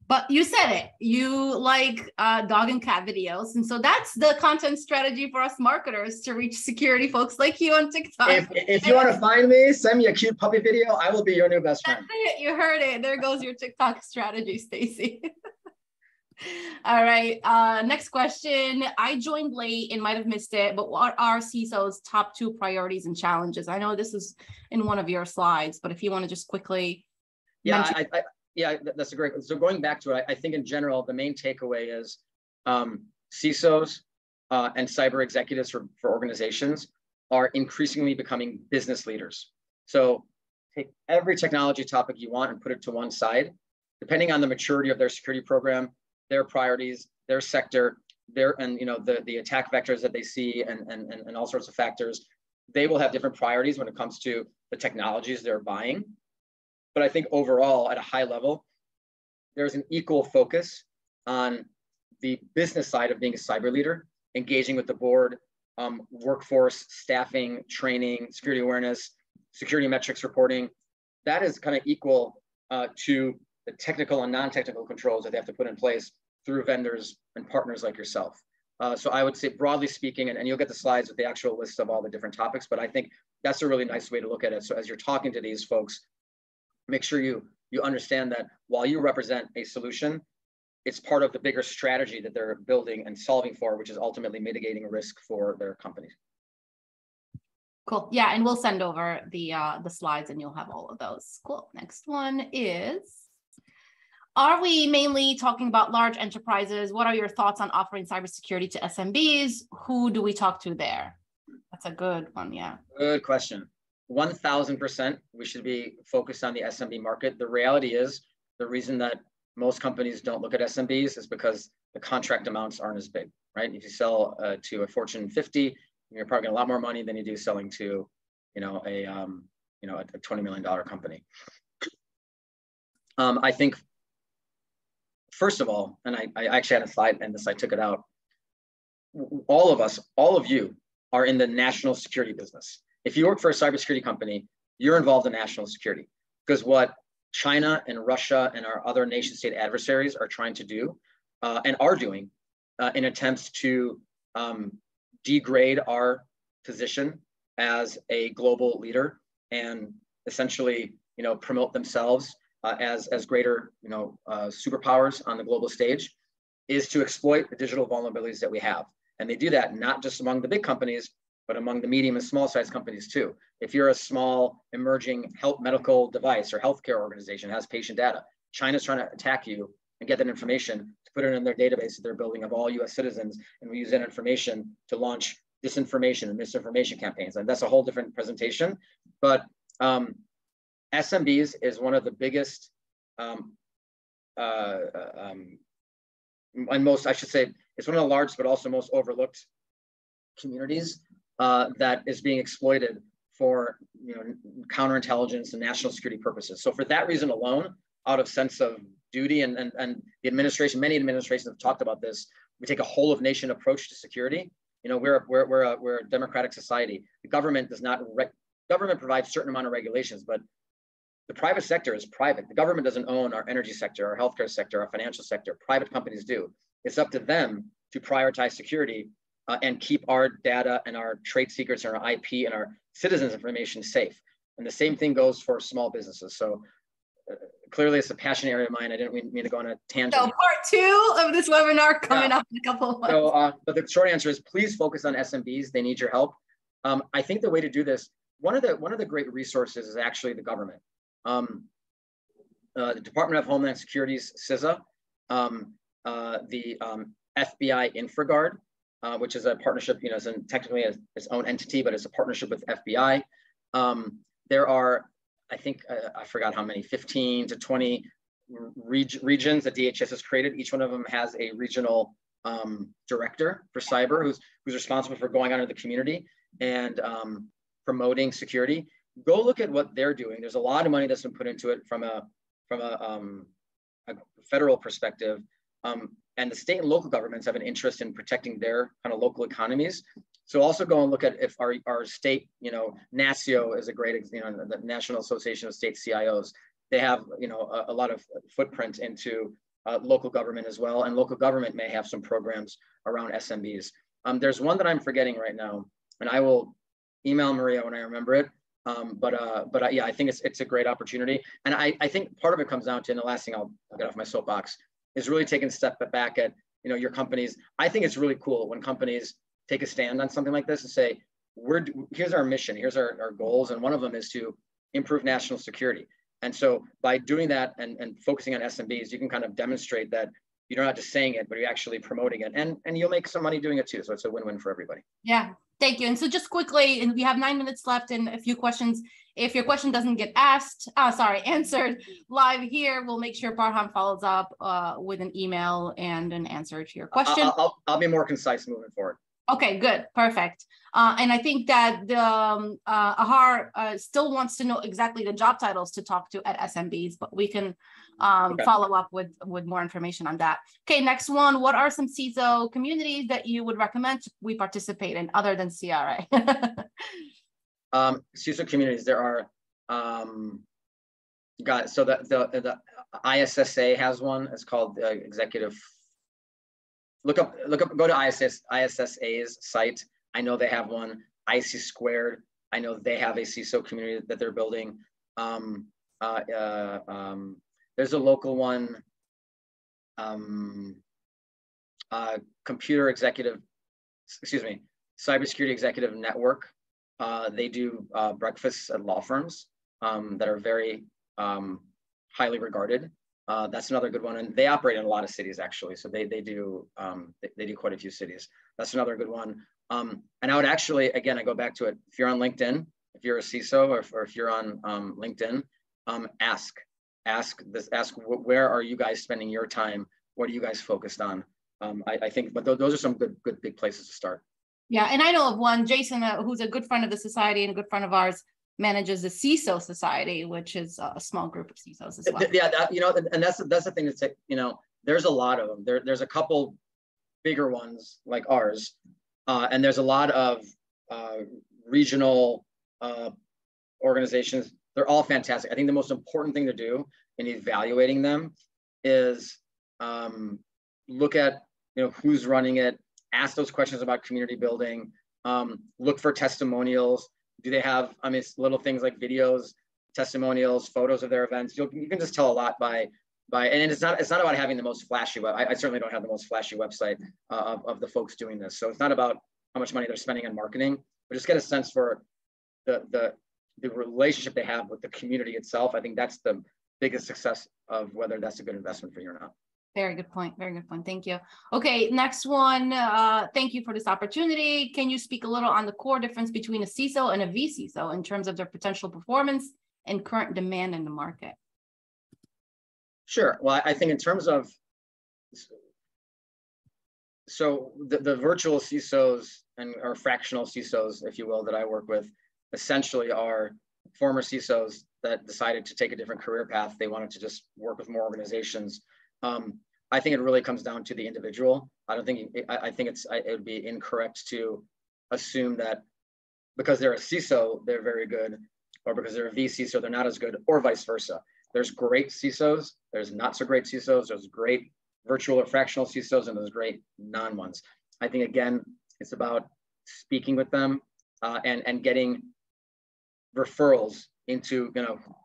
But you said it, you like dog and cat videos. And so that's the content strategy for us marketers to reach security folks like you on TikTok. If you want to find me, send me a cute puppy video. I will be your new best friend. That's it. You heard it. There goes your TikTok strategy, Stacy. All right. Next question. I joined late and might have missed it, but what are CISO's top 2 priorities and challenges? I know this is in one of your slides, but if you want to just quickly. Yeah, yeah, that's a great. So going back to it, I think in general, the main takeaway is CISOs and cyber executives for organizations are increasingly becoming business leaders. So take every technology topic you want and put it to one side, depending on the maturity of their security program, their priorities, their sector, and you know, the attack vectors that they see and all sorts of factors. They will have different priorities when it comes to the technologies they're buying. But I think overall, at a high level, there's an equal focus on the business side of being a cyber leader, engaging with the board, workforce, staffing, training, security awareness, security metrics reporting. That is kind of equal to the technical and non-technical controls that they have to put in place through vendors and partners like yourself. So I would say, broadly speaking, and you'll get the slides with the actual list of all the different topics, but I think that's a really nice way to look at it. So as you're talking to these folks, make sure you understand that while you represent a solution, it's part of the bigger strategy that they're building and solving for, which is ultimately mitigating a risk for their companies. Cool. Yeah, and we'll send over the slides and you'll have all of those. Cool. Next one is, are we mainly talking about large enterprises? What are your thoughts on offering cybersecurity to SMBs? Who do we talk to there? That's a good one. Yeah. Good question. 1000%, we should be focused on the SMB market. The reality is, the reason that most companies don't look at SMBs is because the contract amounts aren't as big, right? If you sell to a Fortune 50, you're probably getting a lot more money than you do selling to, you know, a $20 million company. I think, first of all, and I actually had a slide and I took it out. All of us, all of you, are in the national security business. If you work for a cybersecurity company, you're involved in national security, because what China and Russia and our other nation state adversaries are trying to do and are doing in attempts to degrade our position as a global leader and essentially, you know, promote themselves as greater, you know, superpowers on the global stage, is to exploit the digital vulnerabilities that we have. And they do that not just among the big companies, but among the medium and small size companies too. If you're a small emerging medical device or healthcare organization that has patient data, China's trying to attack you and get that information to put it in their database that they're building of all US citizens. And we use that information to launch disinformation and misinformation campaigns. And that's a whole different presentation. But SMBs is one of the biggest and most, I should say, it's one of the largest, but also most overlooked communities that is being exploited for, you know, counterintelligence and national security purposes. So for that reason alone, out of sense of duty and the administration, many administrations have talked about this. We take a whole of nation approach to security. You know, we're a democratic society. The government does not government provides certain amount of regulations, but The private sector is private. The government doesn't own our energy sector, our healthcare sector, our financial sector. Private companies do. It's up to them to prioritize security and keep our data and our trade secrets and our IP and our citizens' information safe. And the same thing goes for small businesses. So clearly it's a passionate area of mine. I didn't mean to go on a tangent. So part 2 of this webinar coming up in a couple of months. So, but the short answer is please focus on SMBs. They need your help. I think the way to do this, one of the great resources is actually the government. The Department of Homeland Security's CISO, the FBI InfraGard, which is a partnership, you know, technically its own entity, but it's a partnership with FBI. There are, I think, I forgot how many, 15 to 20 regions that DHS has created. Each one of them has a regional director for cyber who's responsible for going out into the community and promoting security. Go look at what they're doing. There's a lot of money that's been put into it from a federal perspective. And the state and local governments have an interest in protecting their kind of local economies. So also go and look at if our state, you know, NASCIO is a great, you know, the National Association of State CIOs. They have, you know, a lot of footprint into local government as well. And local government may have some programs around SMBs. There's one that I'm forgetting right now, and I will email Maria when I remember it. Yeah, I think it's a great opportunity. And I think part of it comes down to, and the last thing I'll get off my soapbox, is really taking a step back at, you know, your companies. I think it's really cool when companies take a stand on something like this and say, here's our mission, here's our goals. And one of them is to improve national security. And so by doing that and focusing on SMBs, you can kind of demonstrate that you're not just saying it, but you're actually promoting it. And you'll make some money doing it too. So it's a win-win for everybody. Yeah. Thank you. And so just quickly, and we have 9 minutes left and a few questions. If your question doesn't get answered live here, we'll make sure Parham follows up with an email and an answer to your question. I'll be more concise moving forward. Okay, good, perfect. And I think that the Ahar still wants to know exactly the job titles to talk to at SMBs, but we can follow up with more information on that. Okay, next one. What are some CISO communities that you would recommend we participate in other than CRA? CISO communities, there are, so the ISSA has one. It's called Executive. Look up, go to ISSA's site. I know they have one. IC Squared, I know they have a CISO community that they're building. There's a local one, Cybersecurity Executive Network. They do breakfasts at law firms that are very highly regarded. That's another good one, and they operate in a lot of cities actually. So they do quite a few cities. That's another good one. And I would actually, again, I go back to it. If you're on LinkedIn, if you're a CISO, or if you're on LinkedIn, ask where are you guys spending your time? What are you guys focused on? I think, but those are some good big places to start. Yeah, and I know of one, Jason, who's a good friend of the society and a good friend of ours, manages the CISO Society, which is a small group of CISOs as well. Yeah, you know, and that's the thing that's, you know, there's a lot of them. There's a couple bigger ones like ours, and there's a lot of regional organizations. They're all fantastic. I think the most important thing to do in evaluating them is look at, you know, who's running it, ask those questions about community building, look for testimonials. Do they have, I mean, it's little things like videos, testimonials, photos of their events. You can just tell a lot by, and it's not about having the most flashy web. I certainly don't have the most flashy website of the folks doing this. So it's not about how much money they're spending on marketing, but just get a sense for the relationship they have with the community itself. I think that's the biggest success of whether that's a good investment for you or not. Very good point. Very good point. Thank you. Okay, next one. Thank you for this opportunity. Can you speak a little on the core difference between a CISO and a vCISO in terms of their potential performance and current demand in the market? Sure. Well, I think in terms of, so the virtual CISOs or fractional CISOs, if you will, that I work with, essentially are former CISOs that decided to take a different career path. They wanted to just work with more organizations. I think it really comes down to the individual. I think it would be incorrect to assume that because they're a CISO, they're very good, or because they're a VCISO, they're not as good, or vice versa. There's great CISOs, there's not so great CISOs, there's great virtual or fractional CISOs, and there's great non-ones. I think, again, it's about speaking with them and getting referrals into,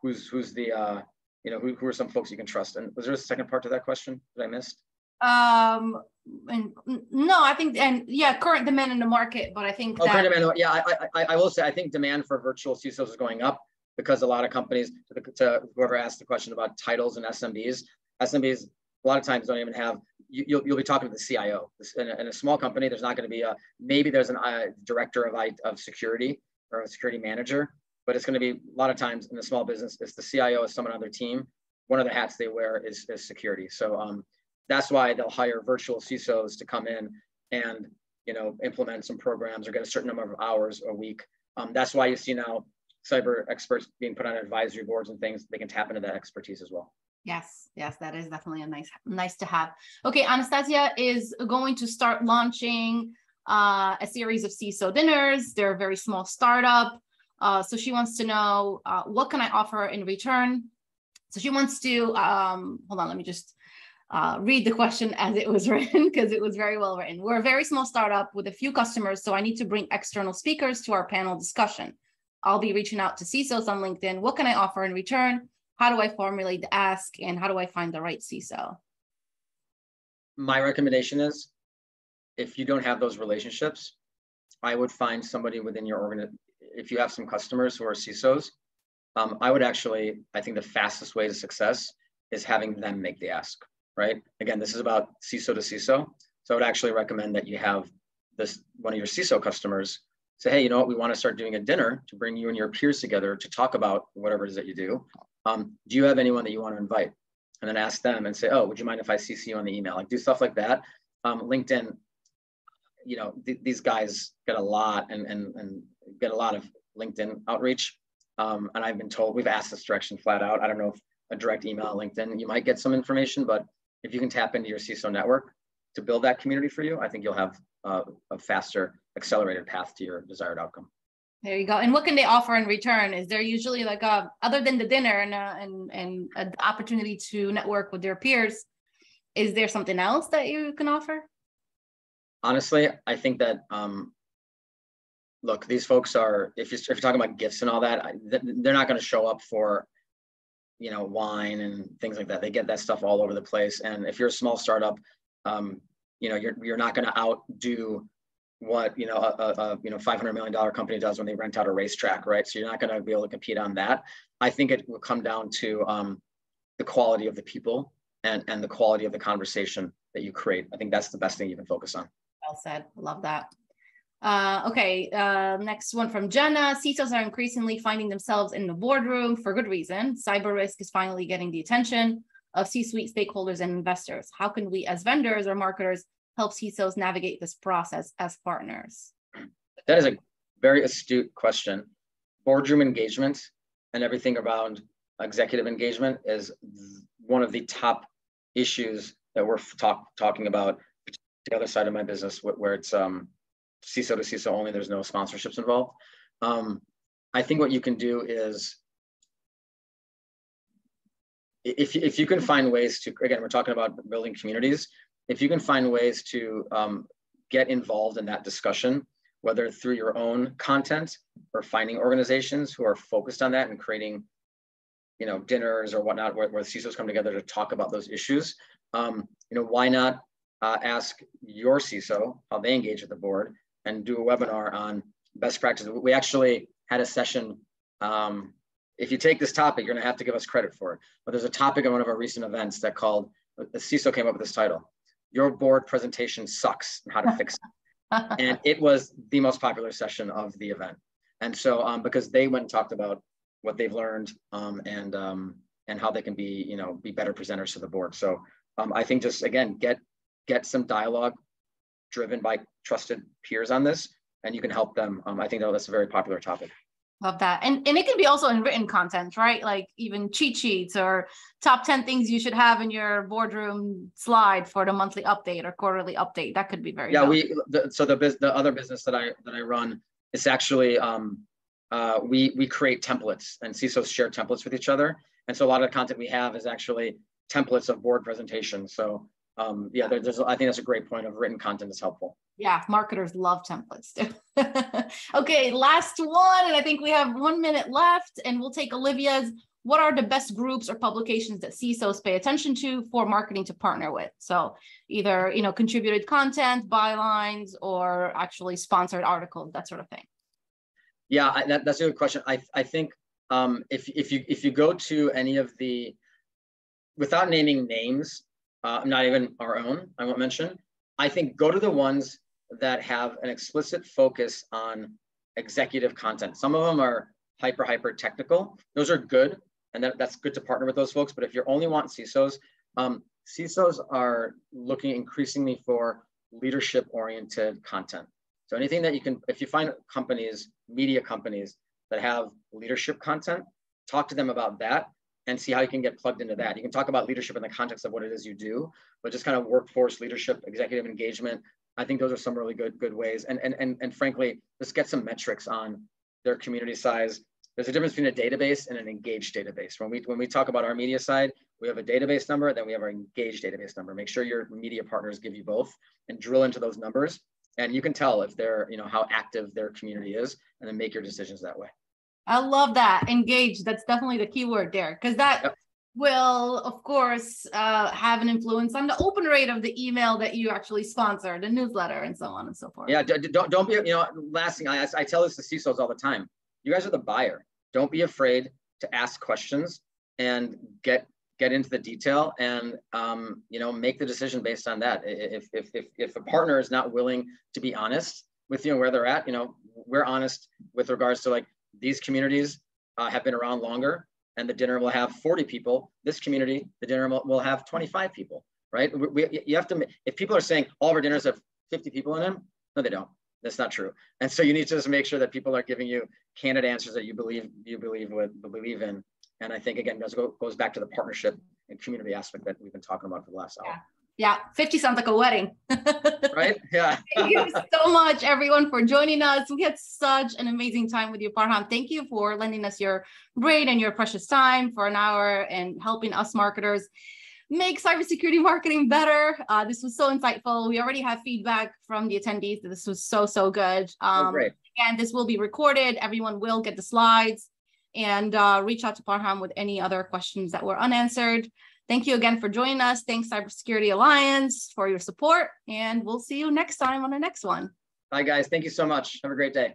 who's the, who are some folks you can trust. And was there a second part to that question that I missed? And no, I think, and yeah, current demand in the market, but I think current demand, yeah, I will say, I think demand for virtual CISOs is going up because a lot of companies, to whoever asked the question about titles and SMBs a lot of times don't even have, you'll be talking to the CIO. In a small company, there's not going to be maybe there's a director of security or a security manager, but it's going to be a lot of times in a small business, it's the CIO is someone on their team. One of the hats they wear is security. So that's why they'll hire virtual CISOs to come in and implement some programs or get a certain number of hours a week. That's why you see now cyber experts being put on advisory boards and things. They can tap into that expertise as well. Yes, that is definitely a nice to have. Okay, Anastasia is going to start launching a series of CISO dinners. They're a very small startup. So she wants to know, what can I offer in return? So she wants to, hold on, let me just read the question as it was written, because it was very well written. We're a very small startup with a few customers, so I need to bring external speakers to our panel discussion. I'll be reaching out to CISOs on LinkedIn. What can I offer in return? How do I formulate the ask, and how do I find the right CISO? My recommendation is, if you don't have those relationships, I would find somebody within your organization. If you have some customers who are CISOs, I think the fastest way to success is having them make the ask, right? Again, this is about CISO to CISO. So I would actually recommend that you have one of your CISO customers say, hey, you know what, we want to start doing a dinner to bring you and your peers together to talk about whatever it is that you do. Do you have anyone that you want to invite? And then ask them and say, oh, would you mind if I CC you on the email? Like, do stuff like that. LinkedIn, these guys get a lot and get a lot of LinkedIn outreach. And I've been told, we've asked this direction flat out. I don't know if a direct email on LinkedIn, you might get some information, but if you can tap into your CISO network to build that community for you, I think you'll have a faster, accelerated path to your desired outcome. There you go. And what can they offer in return? Is there usually like other than the dinner and an opportunity to network with their peers, is there something else that you can offer? Honestly, I think that, look, these folks are, if you're talking about gifts and all that, they're not going to show up for, wine and things like that. They get that stuff all over the place. And if you're a small startup, you're not going to outdo what a $500 million company does when they rent out a racetrack, right? So you're not going to be able to compete on that. I think it will come down to the quality of the people and the quality of the conversation that you create. I think that's the best thing you can focus on. Well said. Love that. Okay, next one from Jenna. CISOs are increasingly finding themselves in the boardroom for good reason. CyberRisk is finally getting the attention of C-suite stakeholders and investors. How can we as vendors or marketers help CISOs navigate this process as partners? That is a very astute question. Boardroom engagement and everything around executive engagement is one of the top issues that we're talking about. The other side of my business, where it's CISO to CISO only, there's no sponsorships involved. I think what you can do is, if you can find ways to, again, we're talking about building communities. If you can find ways to get involved in that discussion, whether through your own content or finding organizations who are focused on that and creating, dinners or whatnot, where CISOs come together to talk about those issues, why not ask your CISO how they engage with the board and do a webinar on best practices. We actually had a session. If you take this topic, you're going to have to give us credit for it. But there's a topic in one of our recent events that called, the CISO came up with this title, "Your Board Presentation Sucks and How to Fix It." And it was the most popular session of the event. And so, because they went and talked about what they've learned and how they can be, be better presenters to the board. So I think just, again, get some dialogue driven by trusted peers on this, and you can help them. I think that's a very popular topic. Love that. And it can be also in written content, right? Like even cheat sheets or top 10 things you should have in your boardroom slide for the monthly update or quarterly update. That could be very helpful. The other business that I run, it's actually we create templates, and CISOs share templates with each other. And so a lot of the content we have is actually templates of board presentations. So yeah, I think that's a great point of written content is helpful. Yeah, marketers love templates too. Okay, last one, and I think we have 1 minute left, and we'll take Olivia's. What are the best groups or publications that CISOs pay attention to for marketing to partner with? So either, you know, contributed content, bylines, or actually sponsored articles, that sort of thing. Yeah, that's a good question. I think if you go to any of the, without naming names, not even our own, I won't mention, I think go to the ones that have an explicit focus on executive content. Some of them are hyper technical. Those are good, and that's good to partner with those folks. But if you only want CISOs, CISOs are looking increasingly for leadership-oriented content. So anything that you can, if you find companies, media companies that have leadership content, talk to them about that and see how you can get plugged into that. You can talk about leadership in the context of what it is you do, but just kind of workforce leadership, executive engagement. I think those are some really good ways. And frankly, just get some metrics on their community size. There's a difference between a database and an engaged database. When we talk about our media side, we have a database number, then we have our engaged database number. Make sure your media partners give you both and drill into those numbers. And you can tell if they're, you know, how active their community is, and then make your decisions that way. I love that. Engage. That's definitely the key word there, because that will, of course, have an influence on the open rate of the email that you actually sponsor, the newsletter, and so on and so forth. Yeah, don't be, you know, last thing, I tell this to CISOs all the time. You guys are the buyer. Don't be afraid to ask questions and get into the detail, and you know, make the decision based on that. If a partner is not willing to be honest with you and where they're at, you know, we're honest with regards to, like, these communities have been around longer, and the dinner will have 40 people. This community, the dinner will have 25 people, right? You have to, if people are saying all of our dinners have 50 people in them, no, they don't. That's not true. And so you need to just make sure that people are giving you candid answers that you believe in. And I think, again, that goes back to the partnership and community aspect that we've been talking about for the last hour. Yeah, 50 sounds like a wedding. Right? Yeah. Thank you so much, everyone, for joining us. We had such an amazing time with you, Parham. Thank you for lending us your brain and your precious time for an hour and helping us marketers make cybersecurity marketing better. This was so insightful. We already have feedback from the attendees that this was so good. Great. And this will be recorded. Everyone will get the slides, and reach out to Parham with any other questions that were unanswered. Thank you again for joining us. Thanks, CyberRisk Alliance, for your support, and we'll see you next time on the next one. Bye, guys. Thank you so much. Have a great day.